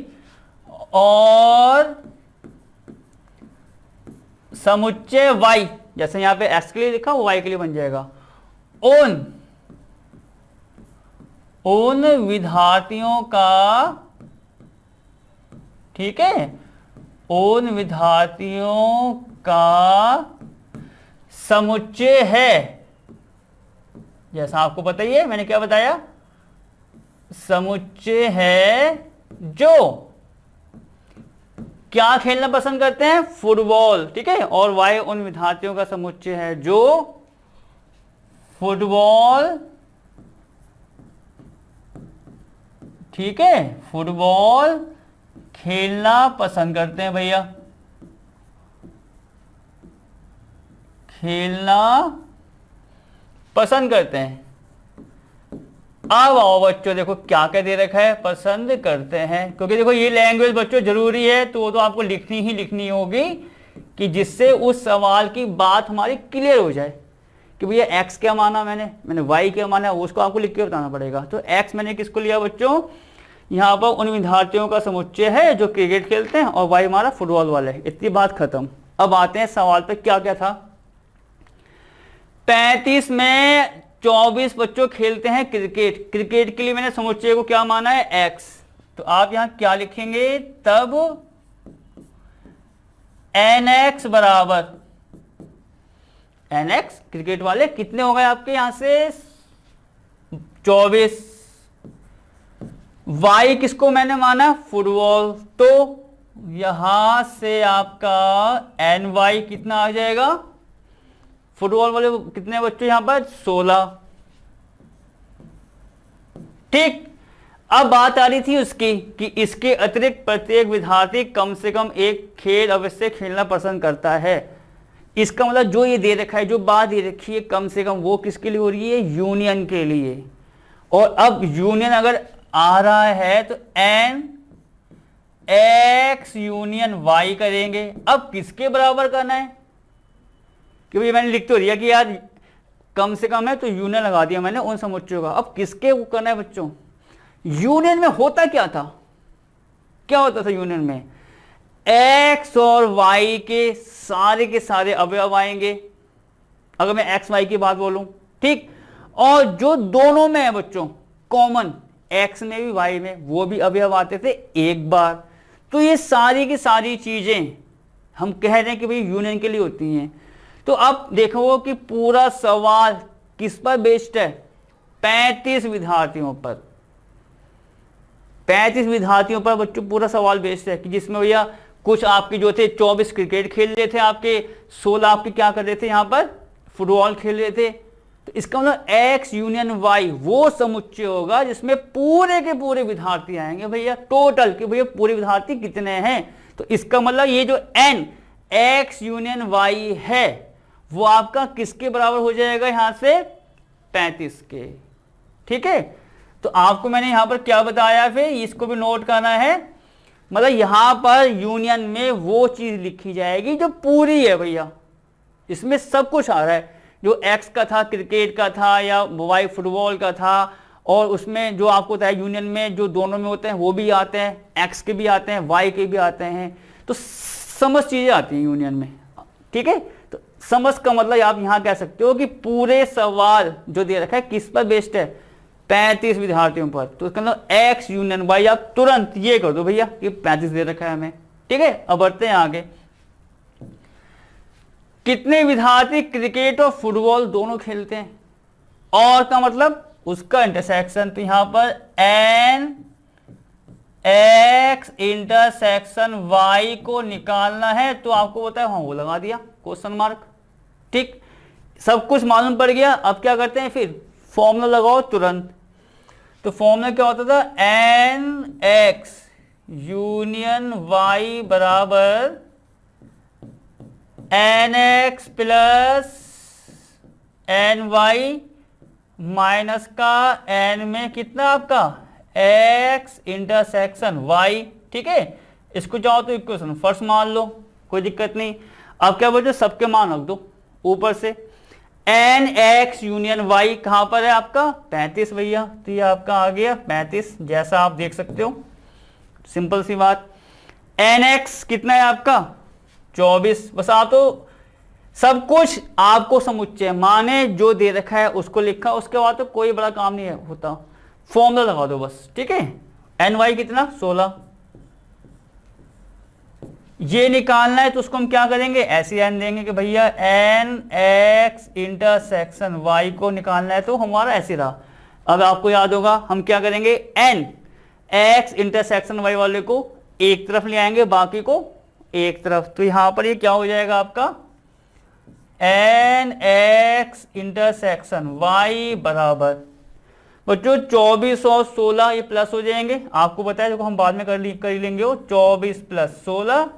S1: और समुच्चय y, जैसे यहां पे x के लिए लिखा वो y के लिए बन जाएगा, उन विद्यार्थियों का, ठीक है, उन विद्यार्थियों का समुच्चय है, जैसा आपको पता ही है, मैंने क्या बताया, समुच्चय है जो क्या खेलना पसंद करते हैं, फुटबॉल, ठीक है, और वाई उन विद्यार्थियों का समुच्चय है जो फुटबॉल, ठीक है, फुटबॉल खेलना पसंद करते हैं भैया, खेलना पसंद करते हैं। अब आओ बच्चों, देखो क्या क्या दे रखा है, पसंद करते हैं, क्योंकि देखो ये लैंग्वेज बच्चों जरूरी है, तो वो तो आपको लिखनी ही लिखनी होगी, कि जिससे उस सवाल की बात हमारी क्लियर हो जाए कि भैया x क्या माना मैंने y क्या माना, उसको आपको लिख के बताना पड़ेगा। तो x मैंने किसको लिया बच्चों, यहाँ पर उन विद्यार्थियों का समुच्चय है जो क्रिकेट खेलते हैं, और y हमारा फुटबॉल वाला है। इतनी बात खत्म। अब आते हैं सवाल पे, क्या क्या था। 35 में 24 बच्चों खेलते हैं क्रिकेट। क्रिकेट के लिए मैंने समुच्चय को क्या माना है, x। तो आप यहां क्या लिखेंगे, तब nx बराबर, nx क्रिकेट वाले कितने हो गए आपके यहां से 24। y किसको मैंने माना, फुटबॉल, तो यहां से आपका ny कितना आ जाएगा, फुटबॉल वाले कितने बच्चों यहां पर 16। ठीक, अब बात आ रही थी उसकी कि इसके अतिरिक्त प्रत्येक विद्यार्थी कम से कम एक खेल अवश्य खेलना पसंद करता है। इसका मतलब जो ये दे रखा है, जो बात दे रखी है कम से कम, वो किसके लिए हो रही है, यूनियन के लिए। और अब यूनियन अगर आ रहा है तो n x यूनियन y करेंगे। अब किसके बराबर करना है, कि भाई मैंने लिख तो दिया कि यार कम से कम है, तो यूनियन लगा दिया मैंने उन समुच्चयों का। अब किसके करना है बच्चों, यूनियन में होता क्या था, क्या होता था यूनियन में, x और y के सारे अवयव आएंगे, अगर मैं x y की बात बोलूं, ठीक, और जो दोनों में है बच्चों कॉमन, एक्स में भी वाई में, वो भी अवयव आते थे एक बार। तो ये सारी की सारी चीजें हम कह रहे हैं कि भाई यूनियन के लिए होती हैं। तो अब देखो कि पूरा सवाल किस पर बेस्ड है, 35 विद्यार्थियों पर। 35 विद्यार्थियों पर बच्चों पूरा सवाल बेस्ड है, कि जिसमें भैया कुछ आपके जो थे 24 क्रिकेट खेल रहे थे, आपके 16 आपके क्या कर रहे थे यहाँ पर फुटबॉल खेल रहे थे। तो इसका मतलब एक्स यूनियन वाई वो समुच्चय होगा जिसमें पूरे के पूरे विद्यार्थी आएंगे भैया, टोटल कि भैया पूरे विद्यार्थी कितने हैं। तो इसका मतलब ये जो एन एक्स यूनियन वाई है वो आपका किसके बराबर हो जाएगा, यहां से 35 के। ठीक है, तो आपको मैंने यहां पर क्या बताया, फिर इसको भी नोट करना है। मतलब यहां पर यूनियन में वो चीज लिखी जाएगी जो पूरी है भैया, इसमें सब कुछ आ रहा है। जो एक्स का था क्रिकेट का था, या वाई फुटबॉल का था, और उसमें जो आपको होता है यूनियन में जो दोनों में होते हैं वो भी आते हैं, एक्स के भी आते हैं वाई के भी आते हैं। तो समस्त चीजें आती हैं यूनियन में। ठीक है, तो समस्त का मतलब आप यहां कह सकते हो कि पूरे सवाल जो दे रखा है किस पर बेस्ड है, 35 विद्यार्थियों पर। तो इसका मतलब एक्स यूनियन वाई आप तुरंत ये कर दो भैया कि 35 दे रखा है हमें। ठीक है, अब बढ़ते हैं आगे। कितने विद्यार्थी क्रिकेट और फुटबॉल दोनों खेलते हैं, और का मतलब उसका इंटरसेक्शन। तो यहां पर एन एक्स इंटरसेक्शन वाई को निकालना है, तो आपको बताया हाँ वो लगा दिया क्वेश्चन मार्क। ठीक, सब कुछ मालूम पड़ गया। अब क्या करते हैं, फिर फॉर्मूला लगाओ तुरंत। तो फॉर्मूला क्या होता था, एन एक्स यूनियन वाई बराबर n X plus n Y minus का एन में कितना आपका एक्स इंटरसेक्शन वाई। ठीक है, इसको चाहो तो इक्वेशन फर्स्ट मान लो, कोई दिक्कत नहीं। अब क्या बोलते, सबके मान रख दो ऊपर से। एन एक्स यूनियन वाई कहां पर है आपका 35 भैया, तो ये आपका आ गया 35, जैसा आप देख सकते हो, सिंपल सी बात। एन एक्स कितना है आपका 24। बस आप तो सब कुछ आपको समुच्चय माने जो दे रखा है उसको लिखा, उसके बाद तो कोई बड़ा काम नहीं होता, फॉर्मूला लगा दो बस। ठीक है, एन वाई कितना 16, ये निकालना है तो उसको हम क्या करेंगे, ऐसे एन देंगे कि भैया एन एक्स इंटरसेक्शन वाई को निकालना है, तो हमारा ऐसे रहा। अब आपको याद होगा हम क्या करेंगे, एन एक्स इंटरसेक्शन वाई वाले को एक तरफ ले आएंगे, बाकी को एक तरफ। तो यहां पर ये क्या हो जाएगा आपका एन एक्स इंटरसेक्शन वाई बराबर बच्चों 24 और 16 ये प्लस हो जाएंगे, आपको बताया देखो हम बाद में कर लेंगे वो 24 प्लस 16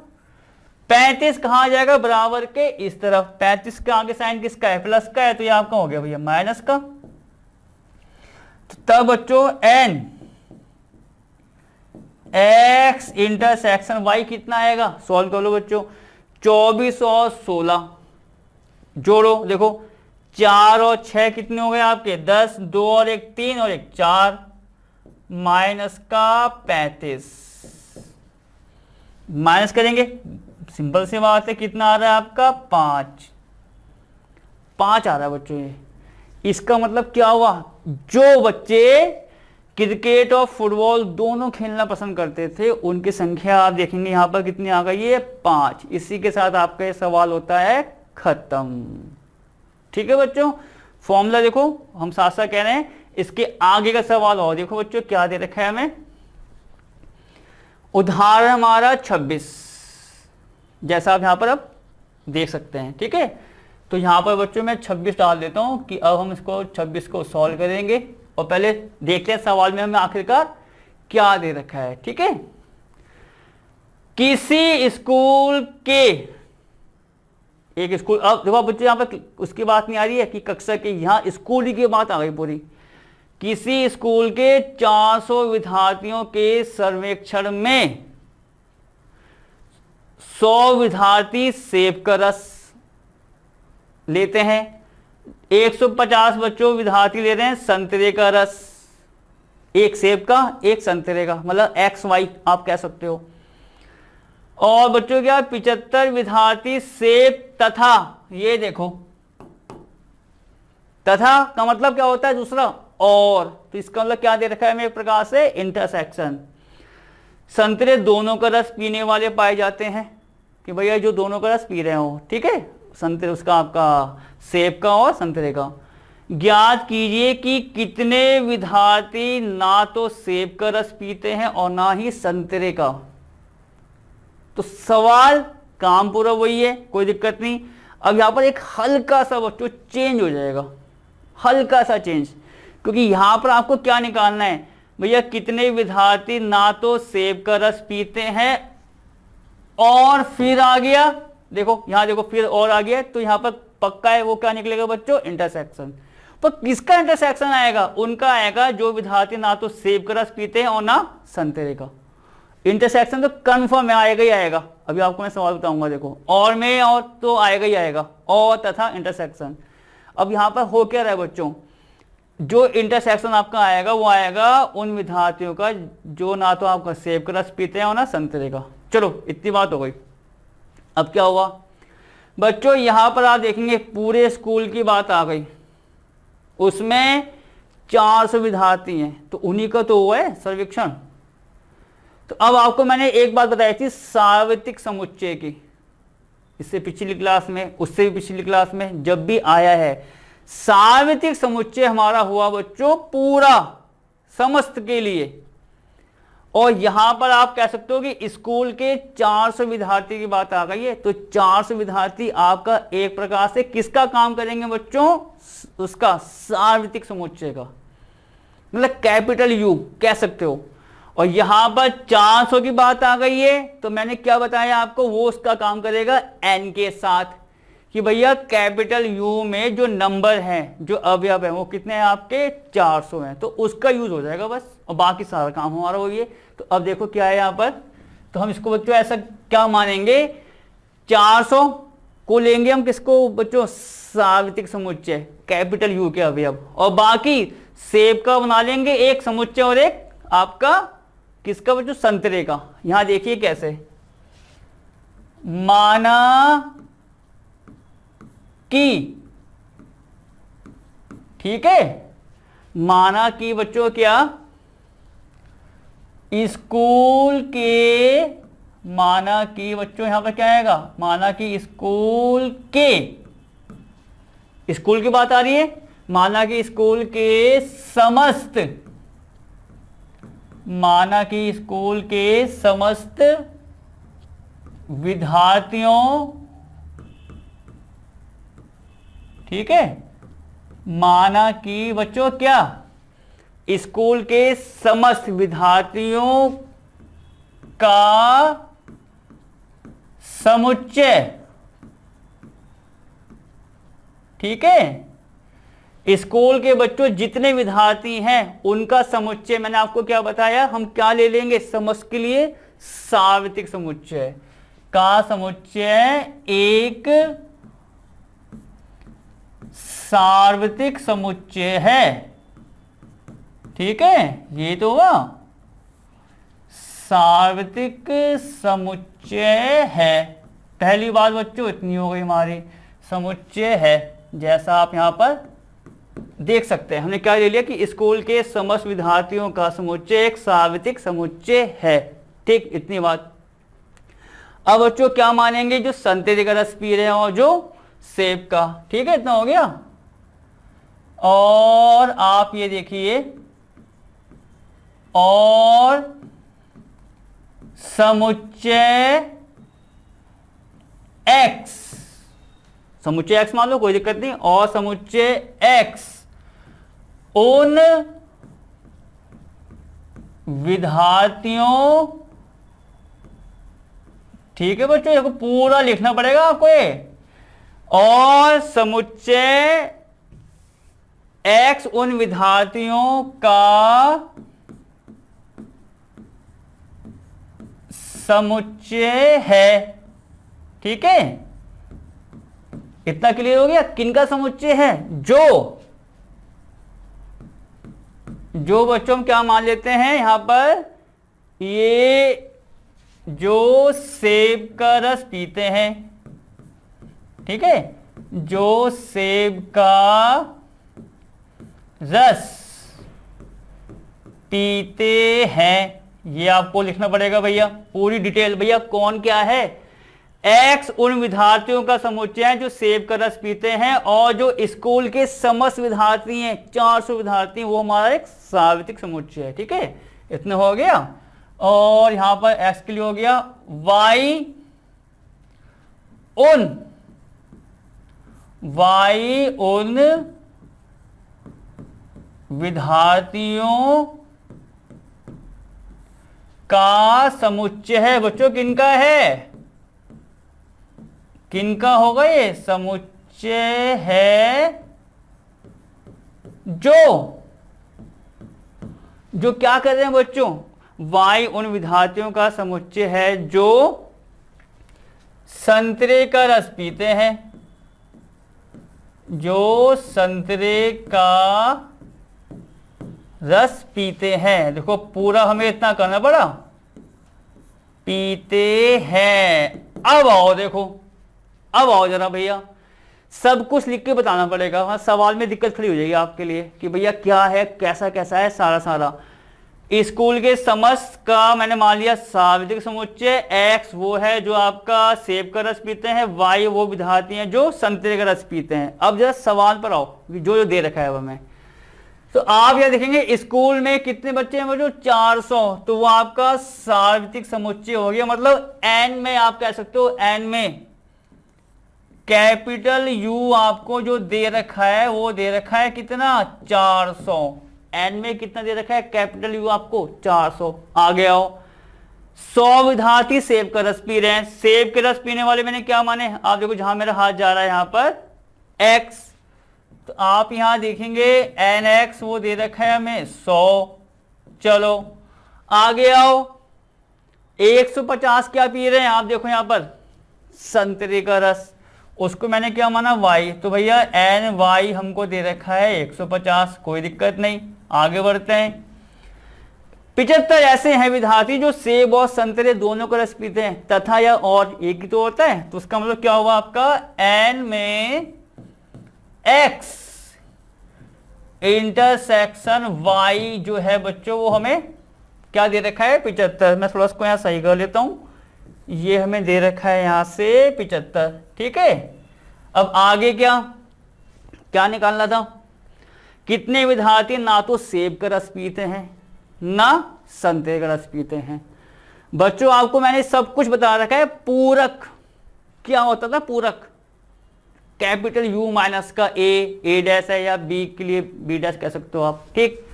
S1: 35 कहाँ आ जाएगा बराबर के इस तरफ। 35 के आगे साइन किसका है, प्लस का है, तो ये आपका हो गया भैया माइनस का। तो तब बच्चों एन एक्स इंटरसेक्शन वाई कितना आएगा, सॉल्व कर लो बच्चों। 24 और 16 जोड़ो, देखो 4 और 6 कितने हो गए आपके 10, 2 और 1 3 और 1 4, माइनस का 35। माइनस करेंगे, सिंपल सी बात है, कितना आ रहा है आपका 5 आ रहा है बच्चों। ये इसका मतलब क्या हुआ, जो बच्चे क्रिकेट और फुटबॉल दोनों खेलना पसंद करते थे उनकी संख्या आप देखेंगे यहां पर कितनी आ गई है 5। इसी के साथ आपका ये सवाल होता है खत्म। ठीक है बच्चों, फॉर्मूला देखो हम साथ साथ कह रहे हैं, इसके आगे का सवाल और देखो बच्चों क्या दे रखा है हमें। उदाहरण हमारा 26, जैसा आप यहां पर अब देख सकते हैं। ठीक है, तो यहां पर बच्चों मैं 26 डाल देता हूं कि अब हम इसको 26 को सॉल्व करेंगे, और पहले देखते हैं सवाल में हमें आखिरकार क्या दे रखा है। ठीक है, किसी स्कूल के एक स्कूल, अब देखो बच्चे यहां पर उसकी बात नहीं आ रही है कि कक्षा की, यहां स्कूल की बात आ गई पूरी। किसी स्कूल के 400 विद्यार्थियों के सर्वेक्षण में 100 विद्यार्थी सेब का रस लेते हैं, 150 बच्चों विद्यार्थी ले रहे हैं संतरे का रस, एक सेब का एक संतरे का, मतलब एक्स वाई आप कह सकते हो। और बच्चों क्या 75 विद्यार्थी सेब तथा, ये देखो तथा का मतलब क्या होता है दूसरा और, तो इसका मतलब क्या दे रखा है हमें एक प्रकार से इंटरसेक्शन। संतरे दोनों का रस पीने वाले पाए जाते हैं, कि भैया जो दोनों का रस पी रहे हो, ठीक है, संतरे उसका आपका सेब का और संतरे का। ज्ञात कीजिए कि कितने विद्यार्थी ना तो सेब का रस पीते हैं और ना ही संतरे का। तो सवाल काम पूरा वही है, कोई दिक्कत नहीं। अब यहां पर एक हल्का सा बच्चों चेंज हो जाएगा, हल्का सा चेंज, क्योंकि यहां पर आपको क्या निकालना है भैया, कितने विद्यार्थी ना तो सेब का रस पीते हैं और फिर आ गया, देखो यहां देखो फिर और आ गया, तो यहां पर पक्का है वो क्या निकलेगा बच्चों, इंटरसेक्शन। पर किसका इंटरसेक्शन आएगा, उनका आएगा जो विद्यार्थी ना तो सेब का रस पीते हैं और ना संतरे का। इंटरसेक्शन तो कंफर्म है, आएगा ही आएगा। अभी आपको मैं सवाल बताऊंगा, देखो और में और तो आएगा ही आएगा, और तथा इंटरसेक्शन। अब यहां पर हो क्या रहा है बच्चों, जो इंटरसेक्शन आपका आएगा वो आएगा उन विद्यार्थियों का जो ना तो आपका सेब का रस पीते हैं और ना संतरे का। चलो इतनी बात हो गई। अब क्या हुआ बच्चों, यहां पर आप देखेंगे पूरे स्कूल की बात आ गई, उसमें 400 विद्यार्थी हैं, तो उन्हीं का तो हुआ है सर्वेक्षण। तो अब आपको मैंने एक बात बताई थी सार्वत्रिक समुच्चय की, इससे पिछली क्लास में, उससे भी पिछली क्लास में, जब भी आया है सार्वत्रिक समुच्चय हमारा हुआ बच्चों पूरा समस्त के लिए। और यहां पर आप कह सकते हो कि स्कूल के 400 विद्यार्थी की बात आ गई है, तो 400 विद्यार्थी आपका एक प्रकार से किसका काम करेंगे बच्चों, उसका सार्वत्रिक समुच्चय का, मतलब कैपिटल यू कह सकते हो। और यहां पर 400 की बात आ गई है, तो मैंने क्या बताया आपको, वो उसका काम करेगा एन के साथ, कि भैया कैपिटल यू में जो नंबर हैं, जो अवयव हैं, वो कितने हैं आपके 400 हैं, तो उसका यूज हो जाएगा बस, और बाकी सारा काम हमारा हो गया। तो अब देखो क्या है यहाँ पर, तो हम इसको बच्चों ऐसा क्या मानेंगे, 400 को लेंगे हम किसको बच्चों, सार्वत्रिक समुच्चय कैपिटल यू के अवयव, और बाकी सेब का बना लेंगे एक समुच्चय और एक आपका किसका बच्चों, संतरे का। यहां देखिए कैसे, माना कि, ठीक है, माना कि बच्चों क्या, स्कूल के, माना कि बच्चों यहां पर क्या आएगा, माना कि स्कूल के, स्कूल की बात आ रही है, माना कि स्कूल के समस्त, माना कि स्कूल के समस्त विद्यार्थियों, ठीक है, माना कि बच्चों क्या, स्कूल के समस्त विद्यार्थियों का समुच्चय, ठीक है, स्कूल के बच्चों जितने विद्यार्थी हैं उनका समुच्चय, मैंने आपको क्या बताया, हम क्या ले लेंगे समस्त के लिए, सार्वत्रिक समुच्चय का समुच्चय एक सार्वत्रिक समुच्चय है, ठीक है, ये तो हुआ सार्वत्रिक समुच्चय है। पहली बात बच्चों इतनी हो गई हमारी, समुच्चय है, जैसा आप यहां पर देख सकते हैं, हमने क्या ले लिया कि स्कूल के समस्त विद्यार्थियों का समुच्चय एक सार्वत्रिक समुच्चय है, ठीक, इतनी बात। अब बच्चों क्या मानेंगे, जो संतरे का रस पी रहे हैं और जो सेब का, ठीक है, इतना हो गया। और आप ये देखिए, और समुच्चय x, समुच्चय x मान लो कोई दिक्कत नहीं, और समुच्चय x उन विद्यार्थियों, ठीक है बच्चों, देखो पूरा लिखना पड़ेगा आपको ये, और समुच्चय x उन विद्यार्थियों का समुच्चय है, ठीक है, इतना क्लियर हो गया। किनका समुच्चय है, जो बच्चों हम क्या मान लेते हैं यहां पर, ये जो सेब का रस पीते हैं, ठीक है, जो सेब का रस पीते हैं, ये आपको लिखना पड़ेगा भैया पूरी डिटेल। भैया कौन क्या है? एक्स उन विद्यार्थियों का समुच्चय है जो सेब का रस पीते हैं, और जो स्कूल के समस्त विद्यार्थी हैं 400 विद्यार्थी, वो हमारा एक सार्वत्रिक समुच्चय है। ठीक है, इतना हो गया। और यहां पर एक्स के लिए हो गया वाई उन विद्यार्थियों का समुच्चय है। बच्चों किनका है? किनका होगा ये? समुच्चय है जो क्या कर रहे हैं बच्चों? वाई उन विद्यार्थियों का समुच्चय है जो संतरे का रस पीते हैं, जो संतरे का रस पीते हैं। देखो पूरा हमें इतना करना पड़ा, पीते हैं। अब आओ देखो, अब आओ जरा भैया, सब कुछ लिख के बताना पड़ेगा। वहां सवाल में दिक्कत खड़ी हो जाएगी आपके लिए कि भैया क्या है, कैसा कैसा है, सारा स्कूल के समस्त का मैंने मान लिया सार्वत्रिक समुच्चय। एक्स वो है जो आपका सेब का रस पीते हैं, वाई वो विद्यार्थी हैं जो संतरे का रस पीते हैं। अब जरा सवाल पर आओ, जो दे रखा है वह में, तो आप यह देखेंगे स्कूल में कितने बच्चे हैं बच्चों? 400, तो वो आपका सार्वत्रिक समुच्चय हो गया। मतलब एन में आप कह सकते हो, एन में कैपिटल यू आपको जो दे रखा है वो दे रखा है कितना? 400। एन में कितना दे रखा है? कैपिटल यू आपको 400। आगे आओ, 100 विद्यार्थी सेब का रस पी रहे हैं। सेब के रस पीने वाले मैंने क्या माने? आप देखो जहां मेरा हाथ जा रहा है यहां पर एक्स, तो आप यहां देखेंगे एन एक्स वो दे रखा है हमें 100। चलो आगे आओ, 150 क्या पी रहे हैं? आप देखो यहां पर संतरे का रस, उसको मैंने क्या माना? वाई। तो भैया एन वाई हमको दे रखा है 150, कोई दिक्कत नहीं। आगे बढ़ते हैं, 75 ऐसे हैं विद्यार्थी जो सेब और संतरे दोनों का रस पीते हैं, तथा या और एक ही तो होता है, तो उसका मतलब क्या हुआ आपका? एन में एक्स इंटरसेक्शन वाई जो है बच्चों वो हमें क्या दे रखा है? 75। मैं थोड़ा इसको यहां सही कर लेता हूं, ये हमें दे रखा है यहां से 75। ठीक है, अब आगे क्या निकालना था? कितने विद्यार्थी ना तो सेब का रस पीते हैं ना संतरे का रस पीते हैं। बच्चों आपको मैंने सब कुछ बता रखा है। पूरक क्या होता था? पूरक कैपिटल यू माइनस का ए डैश है, या बी के लिए बी डैश कह सकते हो आप। ठीक,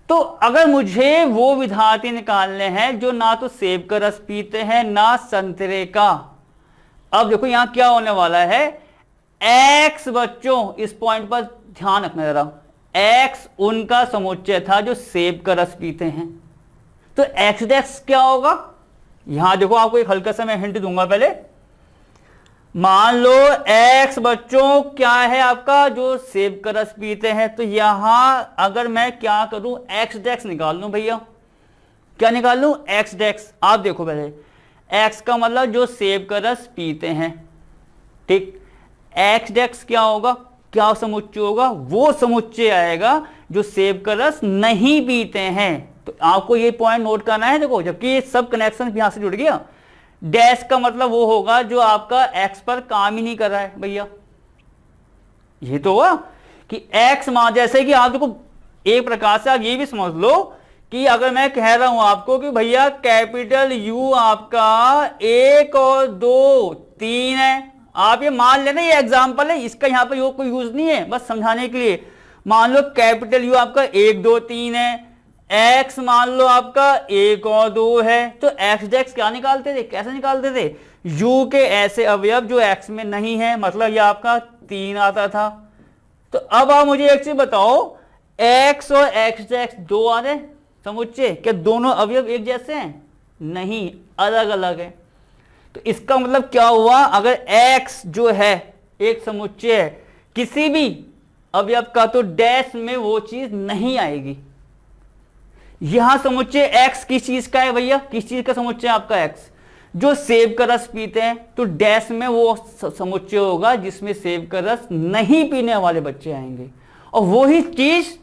S1: तो अगर मुझे वो विद्यार्थी निकालने हैं जो ना तो सेब का रस पीते हैं ना संतरे का, अब देखो यहां क्या होने वाला है? एक्स बच्चों इस पॉइंट पर ध्यान रखना जरा, एक्स उनका समुच्चय था जो सेब का रस पीते हैं, तो एक्स डैश क्या होगा? यहां देखो आपको एक हल्का सा मैं हिंट दूंगा पहले। मान लो एक्स बच्चों क्या है आपका? जो सेब का रस पीते हैं, तो यहां अगर मैं क्या करूं? एक्स डैश निकाल लूं भैया। क्या निकाल लूं? X dash. आप देखो पहले, एक्स का मतलब जो सेब का रस पीते हैं। ठीक, एक्स डैश क्या होगा? क्या समुच्चय होगा? वो समुच्चय आएगा जो सेब का रस नहीं पीते हैं। तो आपको ये पॉइंट नोट करना है। देखो जबकि ये सब कनेक्शन यहां से जुड़ गया, डैश का मतलब वो होगा जो आपका एक्स पर काम ही नहीं कर रहा है भैया। ये तो हुआ कि एक्स मान, जैसे कि आप देखो एक प्रकार से आप ये भी समझ लो कि अगर मैं कह रहा हूं आपको कि भैया कैपिटल यू आपका 1 और 2 3 है, आप ये मान लेना ये एग्जांपल है, इसका यहां पर कोई यूज नहीं है, बस समझाने के लिए। मान लो कैपिटल यू आपका 1 2 3 है, एक्स मान लो आपका 1 और 2 है, तो एक्स डैश क्या निकालते थे? कैसे निकालते थे? यू के ऐसे अवयव जो एक्स में नहीं है, मतलब ये आपका 3 आता था। तो अब आप मुझे एक चीज बताओ, एक्स और एक्स डैश दो आ रहे समुच्चय, क्या दोनों अवयव एक जैसे हैं? नहीं, अलग अलग है। तो इसका मतलब क्या हुआ? अगर x जो है एक समुच्चय है किसी भी अवयव का, तो डैश में वो चीज नहीं आएगी। यहां समुच्चय x किस चीज का है भैया? किस चीज का समुच्चय आपका x? जो सेब का रस पीते हैं, तो डैश में वो समुच्चय होगा जिसमें सेब का रस नहीं पीने वाले बच्चे आएंगे। और वही चीज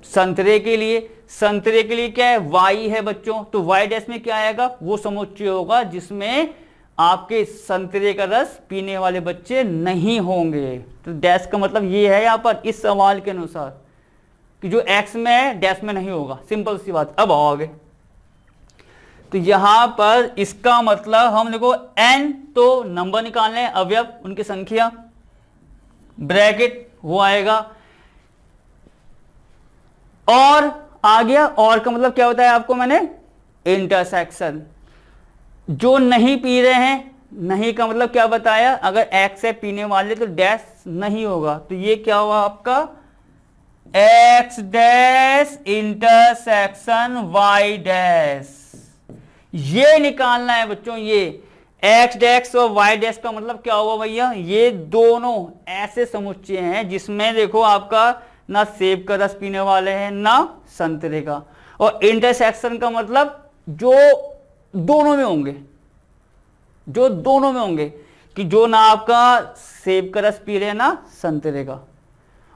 S1: संतरे के लिए क्या है, y है बच्चों, तो y डैश में क्या आएगा, वो समुच्चय होगा जिसमें आपके संतरे का रस पीने वाले बच्चे नहीं होंगे। तो डैश का मतलब ये है यहां पर इस सवाल के अनुसार कि जो x में है डैश में नहीं होगा, सिंपल सी बात। अब आओगे तो यहां पर इसका मतलब हम देखो n तो नंबर निकालने हैं, अवयव उनकी संख्या, ब्रैकेट वो आएगा, और आ गया, और का मतलब क्या बताया आपको मैंने, इंटरसेक्शन। जो नहीं पी रहे हैं, नहीं का मतलब क्या बताया, अगर x है पीने वाले तो डैश नहीं होगा, तो ये क्या हुआ आपका x dash intersection y dash. ये निकालना है बच्चों, ये x डैश और y डैश का मतलब क्या हुआ भैया, ये दोनों ऐसे समुच्चय हैं जिसमें देखो आपका ना सेब का रस पीने वाले हैं ना संतरे का, और इंटरसेक्शन का मतलब जो दोनों में होंगे, जो दोनों में होंगे कि जो ना आपका सेब का रस पी रहे हैं ना संतरे का।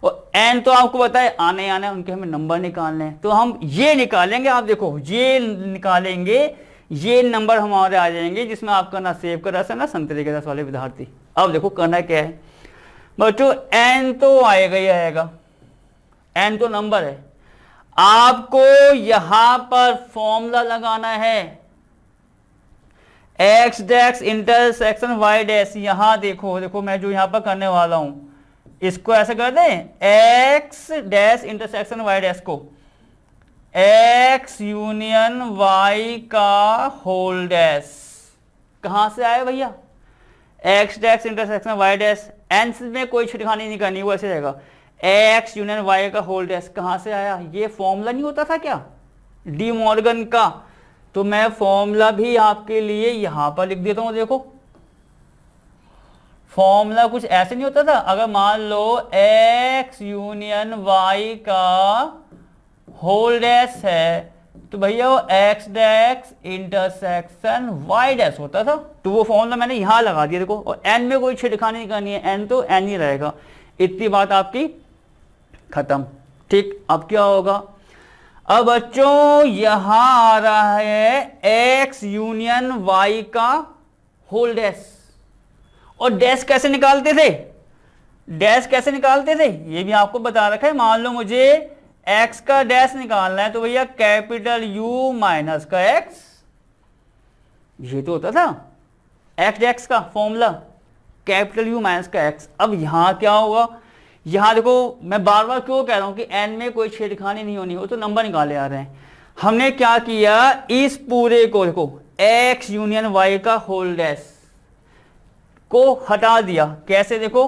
S1: और एन तो आपको बताए आने आने उनके हमें नंबर निकालने हैं, तो हम ये निकालेंगे, आप देखो ये निकालेंगे, ये नंबर हमारे आ जाएंगे जिसमें आपका ना सेब का रस है ना संतरे के रस वाले विद्यार्थी। अब देखो करना क्या है बच्चों, एन तो आएगा ही आएगा, एन तो नंबर है, आपको यहां पर फॉर्मूला लगाना है x dash intersection y dash. यहां देखो देखो मैं जो यहां पर करने वाला हूं इसको ऐसे कर दें, x dash intersection y dash को x यूनियन y का होल डैश। कहां से आया भैया, x dash intersection y dash, n में कोई छिड़खानी नहीं करनी, वो ऐसे रहेगा x यूनियन y का होल डैश। कहां से आया, ये फॉर्मूला नहीं होता था क्या डी मॉर्गन का, तो मैं फॉर्मूला भी आपके लिए यहां पर लिख देता हूं। देखो फॉर्मूला कुछ ऐसे नहीं होता था, अगर मान लो x यूनियन y का होल डैश है तो भैया वो x dash intersection y dash होता था, तो वो फॉर्मूला मैंने यहां लगा दिया देखो, और n में कोई छिड़खानी नहीं करनी है, n तो n ही रहेगा। इतनी बात आपकी खत्म, ठीक। अब क्या होगा, अब बच्चों यहां आ रहा है x यूनियन y का होल डैश, और डैश कैसे निकालते थे, डैश कैसे निकालते थे ये भी आपको बता रखा है। मान लो मुझे x का डैश निकालना है तो भैया कैपिटल U माइनस का x, ये तो होता था x डैश का फॉर्मूला, कैपिटल U माइनस का x। अब यहां क्या होगा, यहां देखो मैं बार बार क्यों कह रहा हूं कि n में कोई छेड़खानी नहीं होनी हो, तो नंबर निकाले आ रहे हैं। हमने क्या किया, इस पूरे को देखो x यूनियन y का होल डैश को हटा दिया, कैसे देखो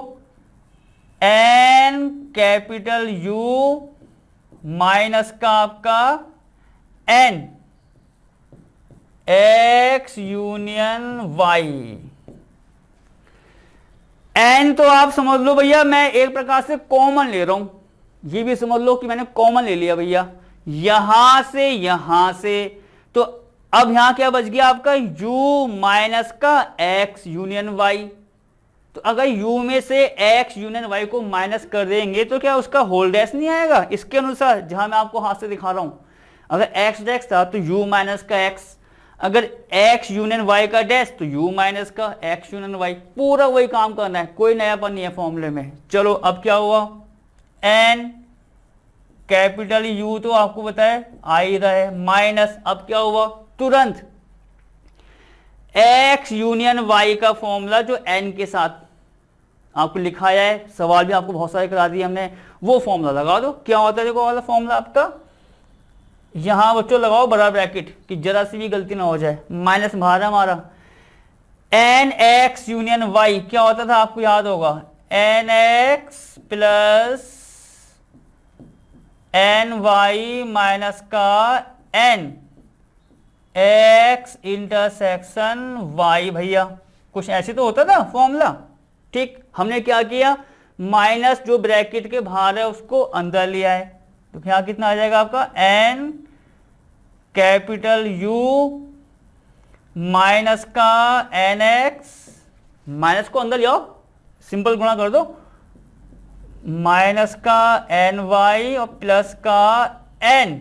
S1: n कैपिटल U माइनस का आपका n x union y। N तो आप समझ लो भैया मैं एक प्रकार से कॉमन ले रहा हूं, ये भी समझ लो कि मैंने कॉमन ले लिया भैया यहां से, तो अब यहां क्या बच गया आपका u माइनस का x यूनियन y। तो अगर u में से x यूनियन y को माइनस कर देंगे तो क्या उसका होल डैश नहीं आएगा, इसके अनुसार जहां मैं आपको हाथ से दिखा रहा हूं, अगर x डैश था तो u माइनस का x, अगर x यूनियन y का डैश तो u माइनस का x यूनियन y, पूरा वही काम करना है, कोई नयापन नहीं है फॉर्मूले में। चलो अब क्या हुआ, n कैपिटल U तो आपको बताया आ ही रहा है, माइनस अब क्या हुआ तुरंत x यूनियन y का फॉर्मूला जो n के साथ आपको लिखाया है, सवाल भी आपको बहुत सारे करा दिए हमने, वो फॉर्मूला लगा दो। क्या होता है देखो वाला फॉर्मूला आपका, यहां बच्चों लगाओ बड़ा ब्रैकेट कि जरा सी भी गलती ना हो जाए, माइनस बाहर हमारा एन एक्स यूनियन वाई क्या होता था आपको याद होगा, n X plus n Y minus का एन एक्स इंटरसेक्शन वाई। भैया कुछ ऐसे तो होता था फॉर्मूला, ठीक। हमने क्या किया, माइनस जो ब्रैकेट के बाहर है उसको अंदर लिया है, तो क्या कितना आ जाएगा आपका एन कैपिटल यू माइनस का एन एक्स, माइनस को अंदर ले आओ, सिंपल गुणा कर दो, माइनस का एन वाई और प्लस का एन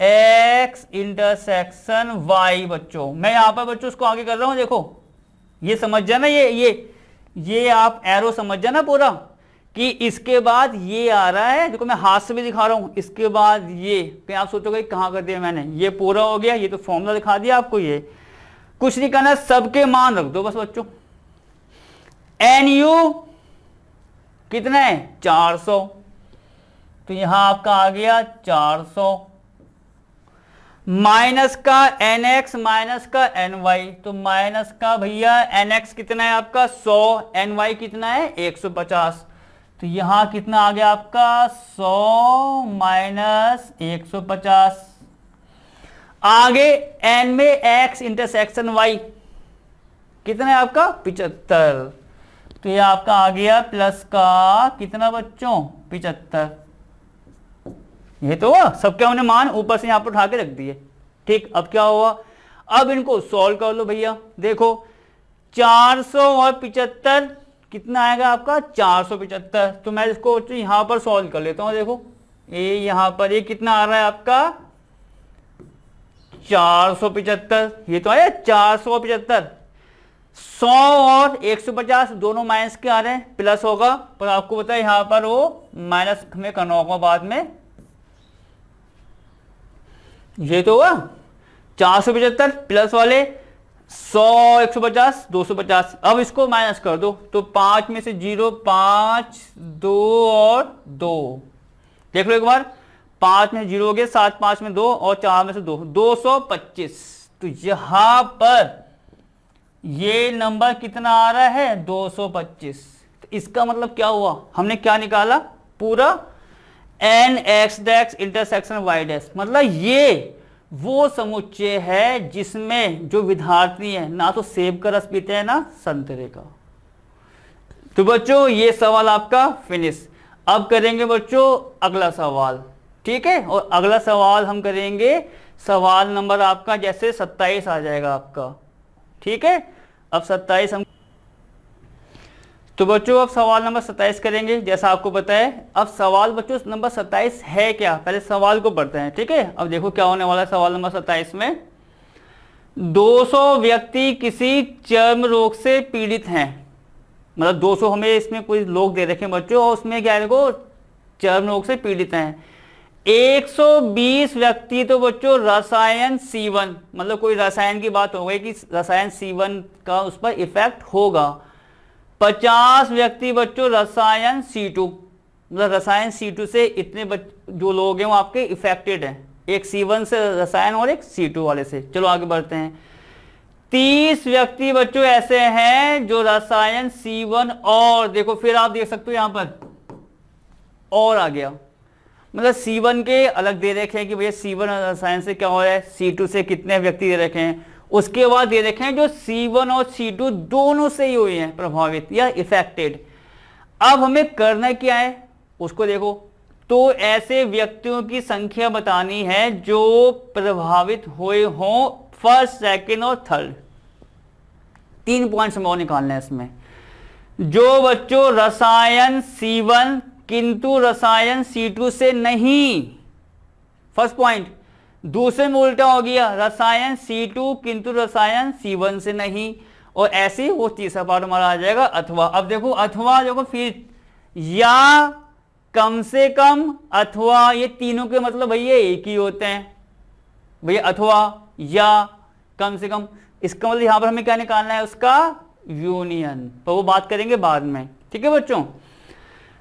S1: एक्स इंटरसेक्शन वाई। बच्चों मैं यहां पर बच्चों उसको आगे कर रहा हूं, देखो ये समझ जाना, ये आप एरो समझ जाना पूरा, कि इसके बाद ये आ रहा है, देखो मैं हाथ से भी दिखा रहा हूं, इसके बाद ये, कहीं आप सोचोगे कहां कर दिया मैंने, ये पूरा हो गया, ये तो फॉर्मूला दिखा दिया आपको, ये कुछ नहीं करना, सबके मान रख दो बस बच्चों। एन यू कितना है 400, तो यहां आपका आ गया 400, माइनस का एन एक्स माइनस का एन वाई, तो माइनस का भैया एन एक्स कितना है आपका 100, एन वाई कितना है 150, तो यहां कितना आ गया आपका 100 माइनस 150। आगे एन में एक्स इंटरसेक्शन वाई कितना है आपका 75, तो ये आपका आ गया प्लस का कितना बच्चों 75। ये तो सबके हमने मान ऊपर से यहां पर उठा के रख दिए। ठीक, अब क्या हुआ, अब इनको सॉल्व कर लो भैया। देखो 400 और 75 कितना आएगा आपका 475, तो मैं इसको यहां पर सॉल्व कर लेता हूं। देखो ये यहां पर ये कितना आ रहा है आपका 475, ये तो आया 475, 100 और 150 दोनों माइनस के आ रहे हैं, प्लस होगा, पर आपको पता है यहां पर वो माइनस में करना होगा बाद में। ये तो हुआ 475 प्लस वाले 100 150 250, अब इसको माइनस कर दो, तो 5 में से 0 5 2 और 2, देख लो एक बार, 5 में 0 हो गया, 7 5 में 2 और 4 में से 2 225, तो यहां पर ये नंबर कितना आ रहा है 225। तो इसका मतलब क्या हुआ, हमने क्या निकाला पूरा एन एक्स डैक्स इंटरसेक्शन वाई डैश, मतलब ये वो समुच्चय है जिसमें जो विद्यार्थी है ना तो सेब का रस पीते हैं ना संतरे का। तो बच्चों ये सवाल आपका फिनिश। अब करेंगे बच्चों अगला सवाल, ठीक है, और अगला सवाल हम करेंगे सवाल नंबर आपका जैसे 27 आ जाएगा आपका, ठीक है। अब 27 हम, तो बच्चों अब सवाल नंबर 27 करेंगे जैसा आपको पता है। अब सवाल बच्चों नंबर 27 है क्या, पहले सवाल को पढ़ते हैं, ठीक है। अब देखो क्या होने वाला है सवाल नंबर 27 में, 200 व्यक्ति किसी चर्म रोग से पीड़ित हैं, मतलब 200 हमें इसमें कोई लोग दे रखे हैं बच्चों, और उसमें क्या है देखो चर्म रोग से पीड़ित हैं। 120 व्यक्ति तो बच्चों रसायन C1, मतलब कोई रसायन की बात हो गई कि रसायन C1 का उस पर इफेक्ट होगा। 50 व्यक्ति बच्चों रसायन C2, मतलब रसायन C2 से इतने जो लोग हैं वो आपके इफेक्टेड हैं, एक C1 से रसायन और एक C2 वाले से। चलो आगे बढ़ते हैं। 30 व्यक्ति बच्चों ऐसे हैं जो रसायन C1 और, देखो फिर आप देख सकते हो यहां पर और आ गया, मतलब C1 के अलग दे रखे हैं कि भैया C1 रसायन से क्या हो रहा है, C2 से कितने व्यक्ति दे रखे हैं, उसके बाद दे रखे हैं जो C1 और C2 दोनों से ही हुए हैं प्रभावित या इफेक्टेड। अब हमें करना क्या है उसको देखो, तो ऐसे व्यक्तियों की संख्या बतानी है जो प्रभावित हुए हों फर्स्ट सेकंड और थर्ड। 3 पॉइंट्स हमें और निकालने हैं इसमें, जो बच्चों रसायन C1 किंतु रसायन C2 से नहीं, फर्स्ट पॉइंट। दूसरे में उल्टा हो गया, रसायन C2 किंतु रसायन C1 से नहीं, और ऐसे वो तीसरा पार्ट हमारा आ जाएगा अथवा। अब देखो अथवा देखो फिर, या कम से कम अथवा, ये तीनों के मतलब भैया एक ही होते हैं भैया, अथवा या कम से कम, इसका मतलब यहां पर हमें क्या निकालना है उसका यूनियन, पर वो बात करेंगे बाद में, ठीक है बच्चों।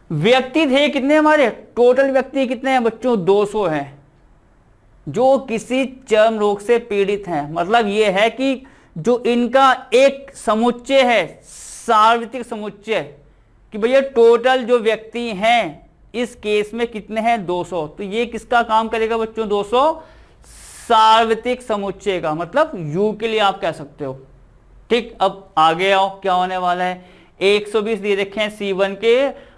S1: व्यक्ति थे कितने हमारे, टोटल व्यक्ति कितने हैं बच्चों 200 हैं जो किसी चर्म रोग से पीड़ित हैं, मतलब ये है कि जो इनका एक समुच्चय है, सार्वत्रिक समुच्चय, कि भैया टोटल जो व्यक्ति हैं इस केस में कितने हैं 200, तो ये किसका काम करेगा बच्चों 200 सार्वत्रिक समुच्चय का, मतलब U के लिए आप कह सकते हो, ठीक। अब आगे आओ क्या होने वाला है, 120 दे रखे हैं C1 के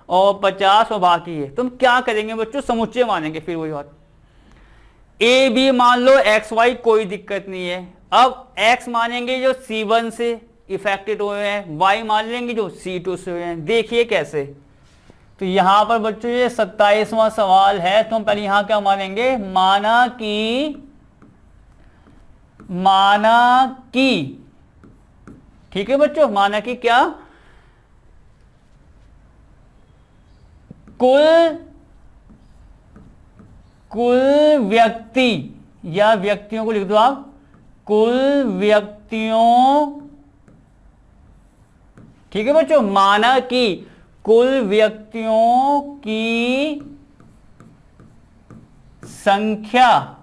S1: और 50 और बाकी है, तुम क्या करेंगे बच्चों समुच्चय मानेंगे, फिर वही बात, ए बी मान लो एक्स वाई कोई दिक्कत नहीं है। अब एक्स मानेंगे जो C1 से इफेक्टेड हुए हैं, वाई मान लेंगे जो C2 से हुए हैं। देखिए कैसे, तो यहां पर बच्चों ये 27वां सवाल है, तो हम पहले यहां क्या मानेंगे, माना कि, ठीक है बच्चों, माना कि क्या, कुल व्यक्ति, या व्यक्तियों को लिख दो आप, कुल व्यक्तियों, ठीक है बच्चों, माना कि कुल व्यक्तियों की संख्या,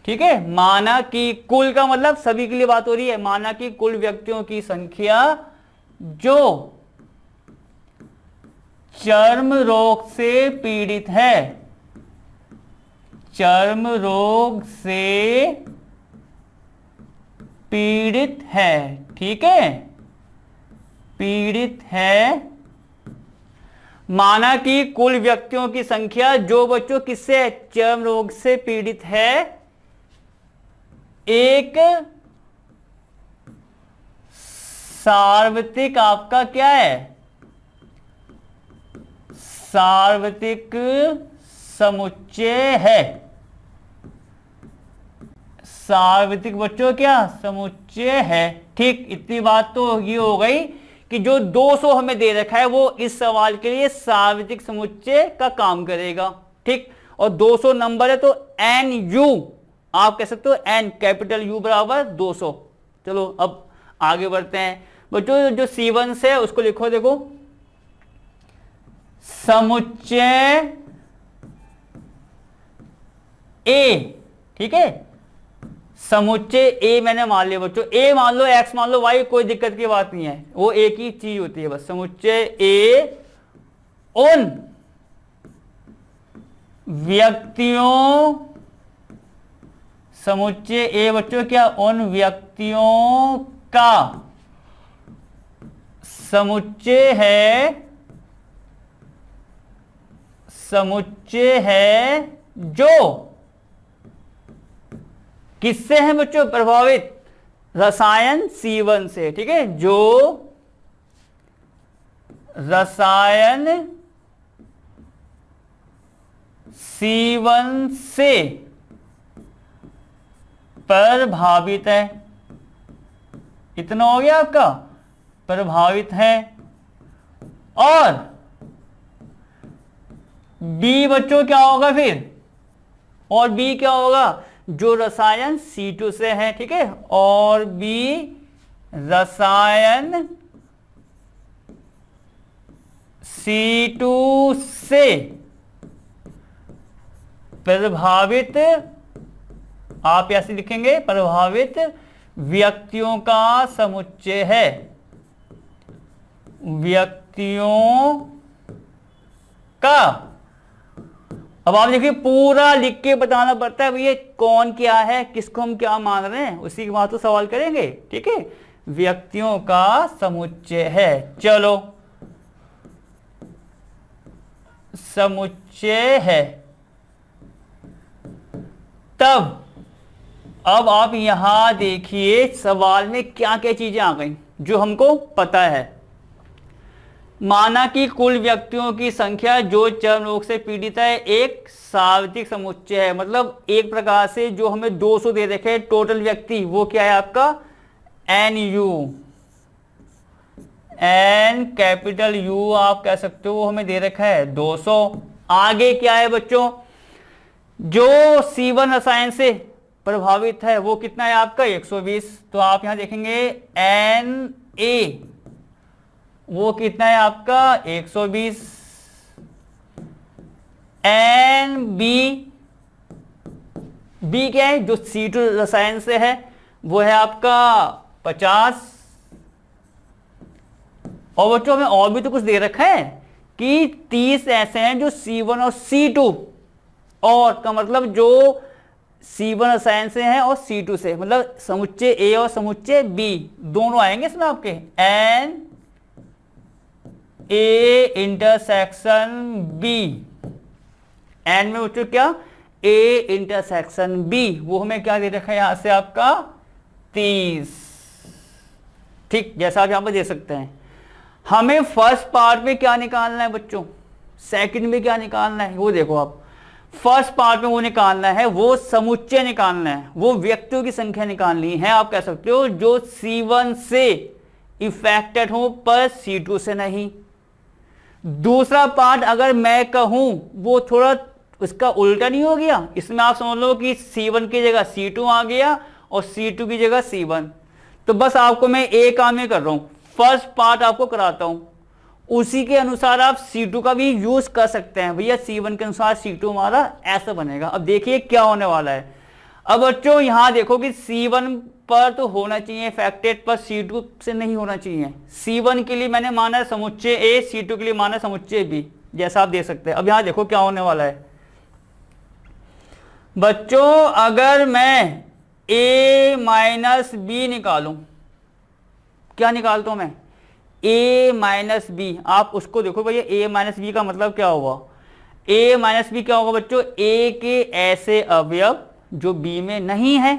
S1: ठीक है, माना कि कुल का मतलब सभी के लिए बात हो रही है, माना कि कुल व्यक्तियों की संख्या जो चर्म रोग से पीड़ित है, चर्म रोग से पीड़ित है, ठीक है, पीड़ित है, माना कि कुल व्यक्तियों की संख्या जो बच्चों किससे, चर्म रोग से पीड़ित है, एक सार्वत्रिक आपका क्या है, सार्वत्रिक समुच्चय है, सार्वत्रिक बच्चों क्या समुच्चय है। ठीक, इतनी बात तो ये हो गई कि जो 200 हमें दे रखा है वो इस सवाल के लिए सार्वत्रिक समुच्चय का काम करेगा। ठीक, और 200 नंबर है तो एन यू आप कह सकते हो, एन कैपिटल यू बराबर 200। चलो अब आगे बढ़ते हैं बच्चों, जो C1 से है उसको लिखो, देखो समुच्चय ए, ठीक है, समुच्चय ए मैंने मान लिया बच्चों, ए मान लो, एक्स मान लो, वाई, कोई दिक्कत की बात नहीं है, वो एक ही चीज होती है बस। समुच्चय ए उन व्यक्तियों, समुच्चय ए बच्चों क्या, उन व्यक्तियों का समुच्चय है, समुच्चय है जो किससे है बच्चों प्रभावित, रसायन C1 से, ठीक है, जो रसायन C1 से प्रभावित है। इतना हो गया आपका, प्रभावित है। और बी बच्चों क्या होगा फिर, और बी क्या होगा, जो रसायन C2 से है, ठीक है, और बी रसायन C2 से प्रभावित, आप ऐसे लिखेंगे, प्रभावित व्यक्तियों का समुच्चय है, व्यक्तियों का। अब आप देखिए पूरा लिख के बताना पड़ता है भैया कौन क्या है, किसको हम क्या मान रहे हैं, उसी के बाद तो सवाल करेंगे। ठीक है, व्यक्तियों का समुच्चय है। चलो, समुच्चय है, तब अब आप यहां देखिए सवाल में क्या क्या चीजें आ गई जो हमको पता है। माना कि कुल व्यक्तियों की संख्या जो चर्म रोग से पीड़ित है एक सार्वत्रिक समुच्चय है, मतलब एक प्रकार से जो हमें 200 दे रखे टोटल व्यक्ति, वो क्या है आपका n U, n capital U आप कह सकते हो, वो हमें दे रखा है 200। आगे क्या है बच्चों, जो C1 रसायन से प्रभावित है वो कितना है आपका 120, तो आप यहां देखेंगे एन ए वो कितना है आपका 120, एन बी, बी क्या है जो C2 रसायन से है वो है आपका 50। और बच्चों हमें और भी तो कुछ दे रखा है कि 30 ऐसे हैं जो C1 और C2, और का मतलब जो C1 रसायन से है और C2 से, मतलब समुच्चय ए और समुच्चय बी दोनों आएंगे इसमें आपके, n A intersection B, n में बच्चों क्या ए इंटरसेक्शन बी, वो हमें क्या दे रखा है यहां से आपका 30। ठीक, जैसा आप यहां पर दे सकते हैं। हमें फर्स्ट पार्ट में क्या निकालना है बच्चों, सेकंड में क्या निकालना है, वो देखो आप। फर्स्ट पार्ट में वो निकालना है, वो समुच्चय निकालना है, वो व्यक्तियों की संख्या निकालनी है, आप कह सकते हो, जो C1 से इफेक्टेड हो पर C2 से नहीं। दूसरा पार्ट अगर मैं कहूं वो थोड़ा उसका उल्टा नहीं हो गया, इसमें आप समझ लो कि C1 की जगह C2 आ गया और C2 की जगह C1। तो बस आपको मैं एक काम ही कर रहा हूं, फर्स्ट पार्ट आपको कराता हूं, उसी के अनुसार आप C2 का भी यूज कर सकते हैं। भैया C1 के अनुसार C2 हमारा ऐसा बनेगा। अब देखिए क्या होने वाला है। अब बच्चों यहां देखो कि C1 पर तो होना चाहिए इफेक्टेड, पर C2 से नहीं होना चाहिए। C1 के लिए मैंने माना है समुच्चय A, C2 के लिए माना है समुच्चय B, जैसा आप देख सकते हैं। अब यहां देखो क्या होने वाला है बच्चों, अगर मैं A माइनस बी निकालूं, क्या निकालता हूं मैं, A माइनस बी। आप उसको देखो भैया, A माइनस बी का मतलब क्या हुआ, A माइनस बी क्या होगा बच्चों, A के ऐसे अवयव जो B में नहीं है,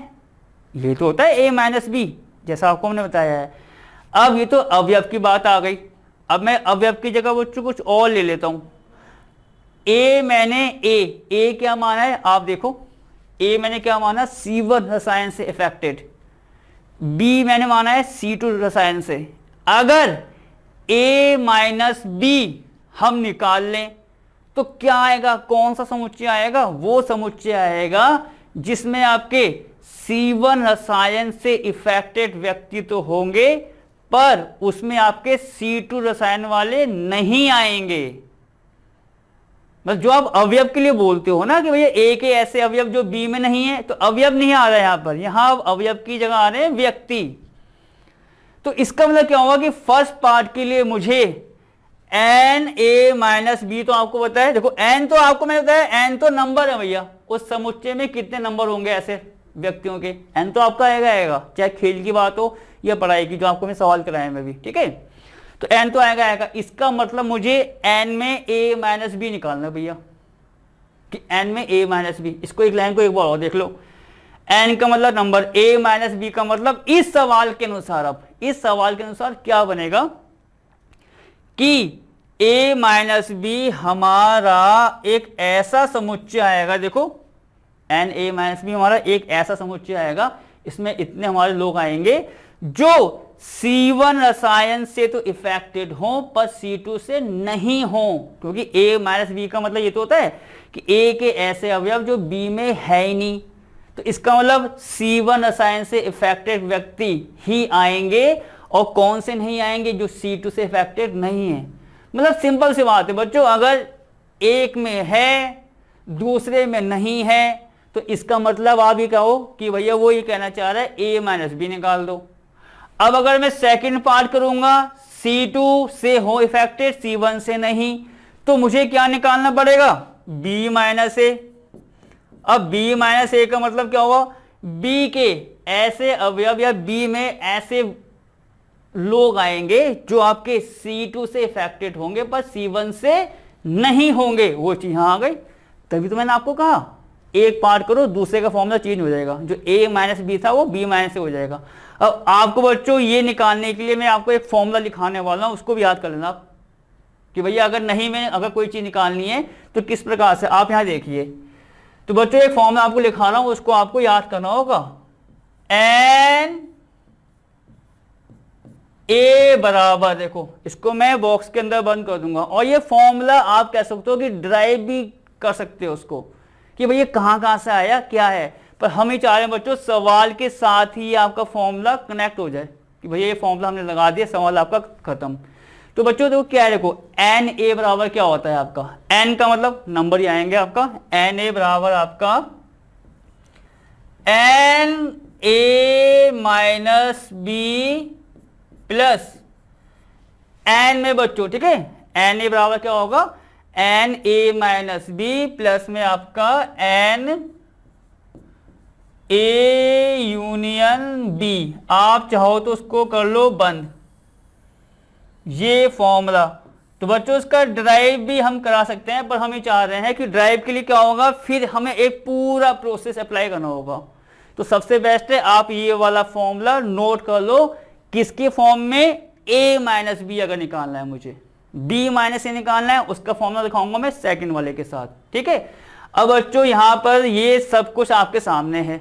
S1: ये तो होता है A माइनस बी, जैसा आपको हमने बताया है। अब ये तो अवयव की बात आ गई। अब मैं अवयव की जगह बच्चों कुछ और ले लेता हूं। A मैंने A क्या माना है, आप देखो A मैंने क्या माना, C1 रसायन से इफेक्टेड, B मैंने माना है C2 रसायन से। अगर A माइनस बी हम निकाल लें तो क्या आएगा, कौन सा समुच्चय आएगा, वो समुच्चय आएगा जिसमें आपके C1 रसायन से इफेक्टेड व्यक्ति तो होंगे पर उसमें आपके C2 रसायन वाले नहीं आएंगे। बस जो आप अवयव के लिए बोलते हो ना कि भैया A के ऐसे अवयव जो B में नहीं है, तो अवयव नहीं आ रहा है यहां पर, यहां अवयव की जगह आ रहे हैं व्यक्ति। तो इसका मतलब क्या होगा कि फर्स्ट पार्ट के लिए मुझे एन ए माइनस बी, तो आपको पता है, देखो एन तो आपको मैंने बताया, एन तो नंबर है भैया, उस समुच्चय में कितने नंबर होंगे ऐसे व्यक्तियों के, एन तो आपका आएगा, चाहे खेल की बात हो या पढ़ाई की, जो आपको मैं सवाल कराया मैं भी, ठीक है। तो एन तो आएगा। इसका मतलब मुझे एन में ए माइनस बी निकालना है भैया, कि एन में ए माइनस बी। इसको एक लाइन को एक बार और देख लो, एन का मतलब नंबर, ए माइनस बी का मतलब इस सवाल के अनुसार, अब इस सवाल के अनुसार क्या बनेगा कि ए माइनस बी हमारा एक ऐसा समुच्चय आएगा, देखो एन ए माइनस बी हमारा एक ऐसा समुच्चय आएगा, इसमें इतने हमारे लोग आएंगे जो C1 रसायन से तो इफेक्टेड हो पर C2 से नहीं हो, क्योंकि A माइनस बी का मतलब ये तो होता है कि A के ऐसे अवयव जो B में है ही नहीं। तो इसका मतलब C1 रसायन से इफेक्टेड व्यक्ति ही आएंगे, और कौन से नहीं आएंगे, जो C2 से इफेक्टेड नहीं है। मतलब सिंपल सी बात है बच्चों, अगर एक में है दूसरे में नहीं है, तो इसका मतलब आप ये कहो कि भैया वो ये कहना चाह रहा है A माइनस बी निकाल दो। अब अगर मैं सेकंड पार्ट करूंगा, C2 से हो इफेक्टेड, C1 से नहीं, तो मुझे क्या निकालना पड़ेगा, B माइनस ए। अब B माइनस ए का मतलब क्या हुआ, B के ऐसे अवयव या B में ऐसे लोग आएंगे जो आपके C2 से इफेक्टेड होंगे पर C1 से नहीं होंगे, वो चीज यहां आ गई। तभी तो मैंने आपको कहा एक पार्ट करो, दूसरे का फॉर्मूला चेंज हो जाएगा, जो A माइनस बी था वो B माइनस से हो जाएगा। अब आपको बच्चों ये निकालने के लिए मैं आपको एक फॉर्मूला लिखाने वाला हूं, उसको भी याद कर लेना आप, कि भैया अगर नहीं में अगर कोई चीज निकालनी है तो किस प्रकार से, आप यहां देखिए। तो बच्चों एक फॉर्मूला आपको लिखा रहा हूं, उसको आपको याद करना होगा। एन ए बराबर, देखो इसको मैं बॉक्स के अंदर बंद कर दूंगा, और ये फॉर्मूला आप कह सकते हो कि ड्राइव भी कर सकते हो उसको, कि भैया कहां से आया क्या है, पर हम ही चाह रहे हैं बच्चों सवाल के साथ ही आपका फॉर्मूला कनेक्ट हो जाए, कि भैया ये फॉर्मूला हमने लगा दिया, सवाल आपका खत्म। तो बच्चों देखो क्या है, देखो एन ए बराबर क्या होता है आपका, एन का मतलब नंबर ही आएंगे आपका, एन ए बराबर आपका n A minus B plus n में बच्चों, ठीक है, एन ए बराबर क्या होगा, n A minus B plus में आपका एन ए यूनियन बी। आप चाहो तो उसको कर लो बंद, ये फॉर्मूला। तो बच्चों इसका ड्राइव भी हम करा सकते हैं, पर हम ये चाह रहे हैं कि ड्राइव के लिए क्या होगा, फिर हमें एक पूरा प्रोसेस अप्लाई करना होगा। तो सबसे बेस्ट है आप ये वाला फॉर्मूला नोट कर लो, किसके फॉर्म में, ए माइनस बी अगर निकालना है मुझे, बी माइनस ए निकालना है, उसका फॉर्मूला दिखाऊंगा मैं सेकंड वाले के साथ, ठीक है। अब बच्चों यहां पर ये सब कुछ आपके सामने है,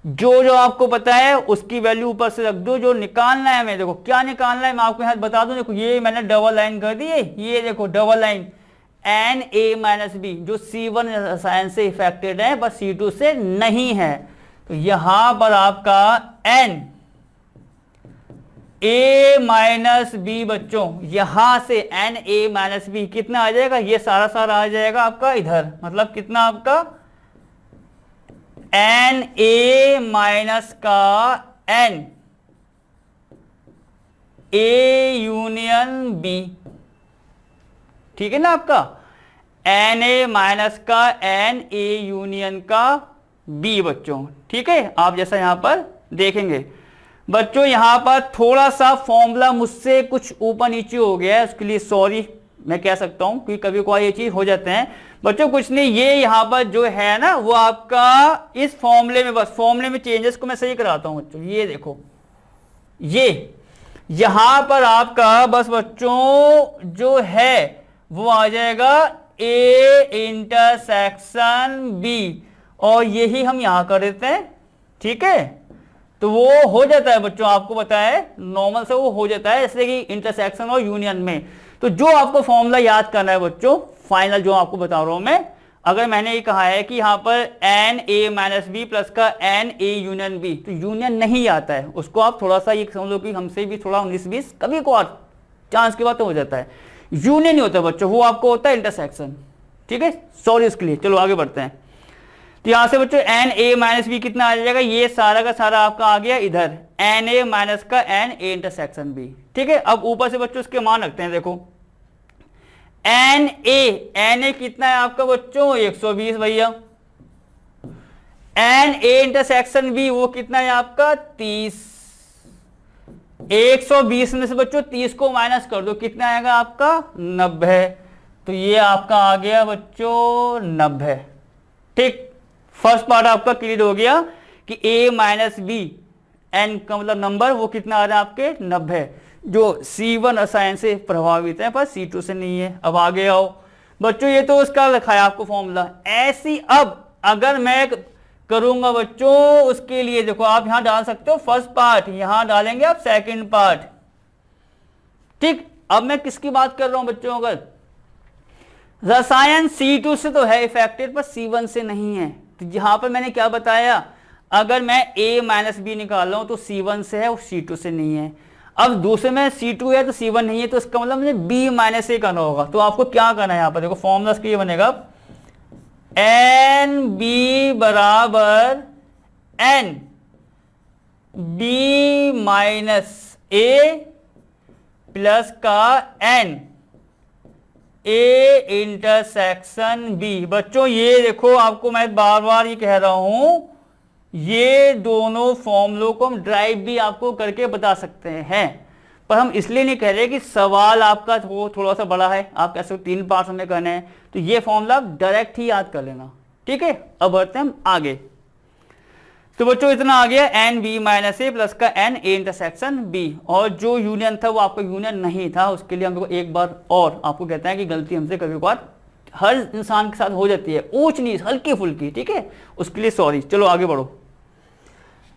S1: जो जो आपको पता है उसकी वैल्यू ऊपर से रख दो, जो निकालना है मैं, देखो क्या निकालना है मैं आपको यहां बता दूं। देखो ये मैंने डबल लाइन कर दी है, ये देखो double line n A minus B, जो C1 रसायन से इफेक्टेड है बस C2 से नहीं है। तो यहां पर आपका एन ए माइनस बी बच्चों, यहां से एन ए माइनस बी कितना आ जाएगा, ये सारा सारा आ जाएगा आपका इधर, मतलब कितना आपका एन ए माइनस का एन ए यूनियन बी, ठीक है ना, आपका एन ए माइनस का एन ए यूनियन का बी बच्चों, ठीक है। आप जैसा यहां पर देखेंगे बच्चों, यहां पर थोड़ा सा फॉर्मूला मुझसे कुछ ऊपर नीचे हो गया है, उसके लिए सॉरी मैं कह सकता हूं, क्योंकि कभी कोई ये चीज हो जाते हैं बच्चों, कुछ नहीं, ये यहां पर जो है ना वो आपका इस फॉर्मूले में, बस फॉर्मूले में चेंजेस को मैं सही कराता हूं बच्चों। ये देखो, ये यहां पर आपका बस बच्चों जो है वो आ जाएगा ए इंटरसेक्शन बी, और यही हम यहां कर देते हैं, ठीक है। तो वो हो जाता है बच्चों, आपको पता है नॉर्मल से वो हो जाता है, जैसे कि इंटरसेक्शन और यूनियन में। तो जो आपको फॉर्मूला याद करना है बच्चों, फाइनल जो आपको बता रहा हूं मैं, अगर मैंने ये कहा है कि यहां पर n A minus B plus का एन ए यूनियन बी, तो यूनियन नहीं आता है, उसको आप थोड़ा सा ये समझ लो कि हमसे भी थोड़ा 19-20 कभी को चांस की बात तो हो जाता है, यूनियन नहीं होता बच्चों, वो आपको होता है इंटरसेक्शन, ठीक है। सॉरी इसके लिए, चलो आगे बढ़ते हैं। तो यहां से बच्चों एन ए माइनस बी कितना आ जाएगा, ये सारा का सारा आपका आ गया इधर एन ए माइनस का एन ए इंटरसेक्शन बी, ठीक है। अब ऊपर से बच्चों इसके मान रखते हैं, देखो एन ए कितना है आपका बच्चों 120 भैया, एन ए इंटरसेक्शन बी वो कितना है आपका 30, 120 में से बच्चों 30 को माइनस कर दो, कितना आएगा आपका 90, तो ये आपका आ गया बच्चों 90, ठीक। फर्स्ट पार्ट आपका क्लियर हो गया कि ए माइनस बी एन का मतलब नंबर वो कितना आ रहा है आपके 90, जो C1 रसायन से प्रभावित है पर C2 से नहीं है। अब आगे आओ बच्चों, ये तो उसका लिखा है आपको फॉर्मूला, ऐसी अब अगर मैं करूंगा बच्चों उसके लिए, देखो आप यहां डाल सकते हो फर्स्ट पार्ट, यहां डालेंगे आप सेकंड पार्ट, ठीक। अब मैं किसकी बात कर रहा हूं बच्चों, अगर रसायन C2 से तो है इफेक्टेड पर C1 से नहीं है, तो यहां पर मैंने क्या बताया, अगर मैं A माइनस बी निकाल रहा हूं तो C1 से है और C2 से नहीं है। अब दूसरे में C2 है तो C1 नहीं है, तो इसका मतलब मुझे B माइनस ए करना होगा। तो आपको क्या करना है, यहां पर देखो फॉर्मूला इसका ये बनेगा एन बी बराबर एन बी माइनस ए प्लस का एन ए इंटरसेक्शन बी। बच्चों ये देखो, आपको मैं बार बार ये कह रहा हूं, ये दोनों फॉर्मूलों को हम ड्राइव भी आपको करके बता सकते हैं, पर हम इसलिए नहीं कह रहे कि सवाल आपका वो थोड़ा सा बड़ा है, आप कैसे 3 पार्ट हमें करने हैं, तो ये फॉर्मूला आप डायरेक्ट ही याद कर लेना, ठीक है। अब बढ़ते हैं हम आगे। तो बच्चों इतना आ गया एन बी माइनस ए प्लस का एन ए इंटरसेक्शन बी, और जो यूनियन था वो आपका यूनियन नहीं था, उसके लिए हमको एक बार और आपको कहते हैं कि गलती हमसे कभी कभार हर इंसान के साथ हो जाती है, ऊंच नीच हल्की फुल्की, ठीक है, उसके लिए सॉरी। चलो आगे बढ़ो।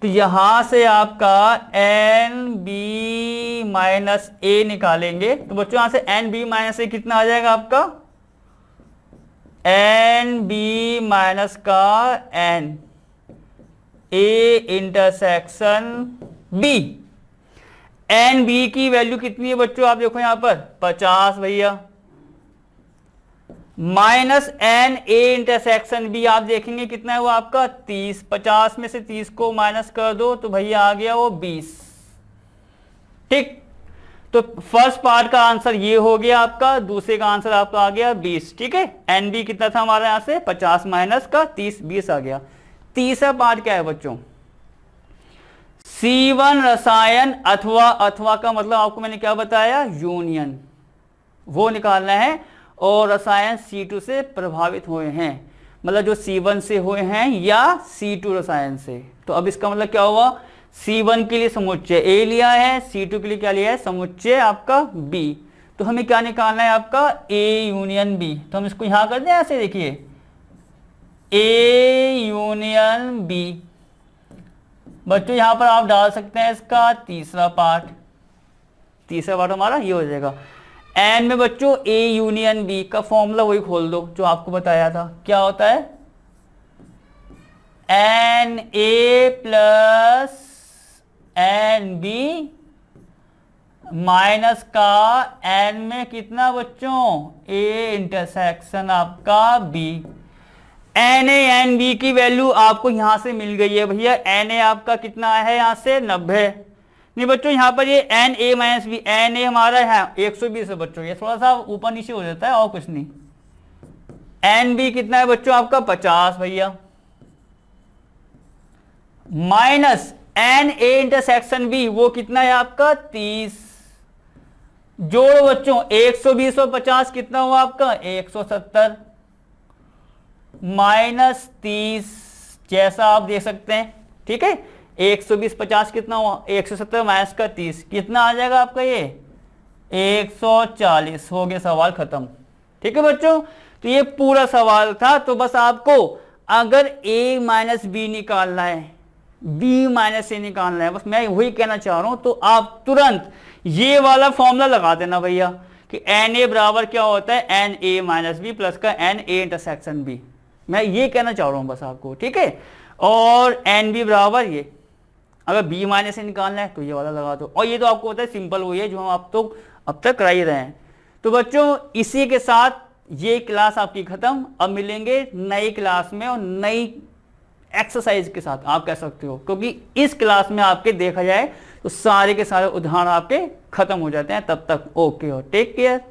S1: तो यहां से आपका एन बी माइनस ए निकालेंगे, तो बच्चों यहां से एन बी माइनस ए कितना आ जाएगा आपका, एन बी माइनस का n A intersection B. N B की वैल्यू कितनी है बच्चों, आप देखो यहां पर 50 भैया, minus n A intersection B आप देखेंगे कितना है वो आपका 30, 50 में से 30 को माइनस कर दो तो भैया आ गया वो 20, ठीक। तो फर्स्ट पार्ट का आंसर ये हो गया आपका, दूसरे का आंसर आपका आ गया 20, ठीक है। एन बी कितना था हमारे यहां से 50 माइनस का 30, 20 आ गया। तीसरा पार्ट क्या है बच्चों, C1 रसायन अथवा का मतलब आपको मैंने क्या बताया, यूनियन, वो निकालना है, और रसायन C2 से प्रभावित हुए हैं, मतलब जो C1 से हुए हैं या C2 रसायन से। तो अब इसका मतलब क्या हुआ, C1 के लिए समुच्चय A लिया है, C2 के लिए क्या लिया है, समुच्चय आपका B। तो हमें क्या निकालना है, आपका A यूनियन B। तो हम इसको यहां कर दें ऐसे, देखिए A यूनियन B। बच्चों यहां पर आप डाल सकते हैं इसका तीसरा पार्ट हमारा ये हो जाएगा। एन में बच्चों A यूनियन B का फॉर्मूला वही खोल दो जो आपको बताया था, क्या होता है, n A plus n B minus का एन में कितना बच्चों, ए इंटरसेक्शन आपका B. N A n B की वैल्यू आपको यहां से मिल गई है भैया। एन ए आपका कितना है, यहां से 90। नहीं बच्चों यहां पर ये n A minus B, n A हमारा है 120 है बच्चों, ये थोड़ा सा ऊपर नीचे हो जाता है और कुछ नहीं। एन बी कितना है बच्चों आपका 50 भैया, minus n A intersection B वो कितना है आपका 30। जोड़ो बच्चों 120 और 50 कितना हुआ आपका 170 माइनस 30, जैसा आप देख सकते हैं, ठीक है। 120 50 कितना हुआ 170 माइनस का 30 कितना आ जाएगा आपका, ये 140। हो गया, सवाल खत्म। ठीक है बच्चों, तो ये पूरा सवाल था। तो बस आपको अगर a माइनस बी निकालना है, b माइनस ए निकालना है, बस मैं वही कहना चाह रहा हूं। तो आप तुरंत ये वाला फॉर्मूला लगा देना भैया कि एन ए बराबर क्या होता है, n A minus B plus का एन ए इंटरसेक्शन बी। मैं ये कहना चाह रहा हूं बस आपको, ठीक है। और एन बी बराबर ये, अगर b माइनस ए निकालना है तो ये वाला लगा दो। और ये तो आपको पता है सिंपल वही है जो हम आप तो अब तक करा ही रहे हैं। तो बच्चों इसी के साथ ये क्लास आपकी खत्म। अब मिलेंगे नई क्लास में और नई एक्सरसाइज के साथ, आप कह सकते हो, क्योंकि इस क्लास में आपके देखा जाए तो सारे के सारे उदाहरण आपके खत्म हो जाते हैं। तब तक ओके और टेक केयर।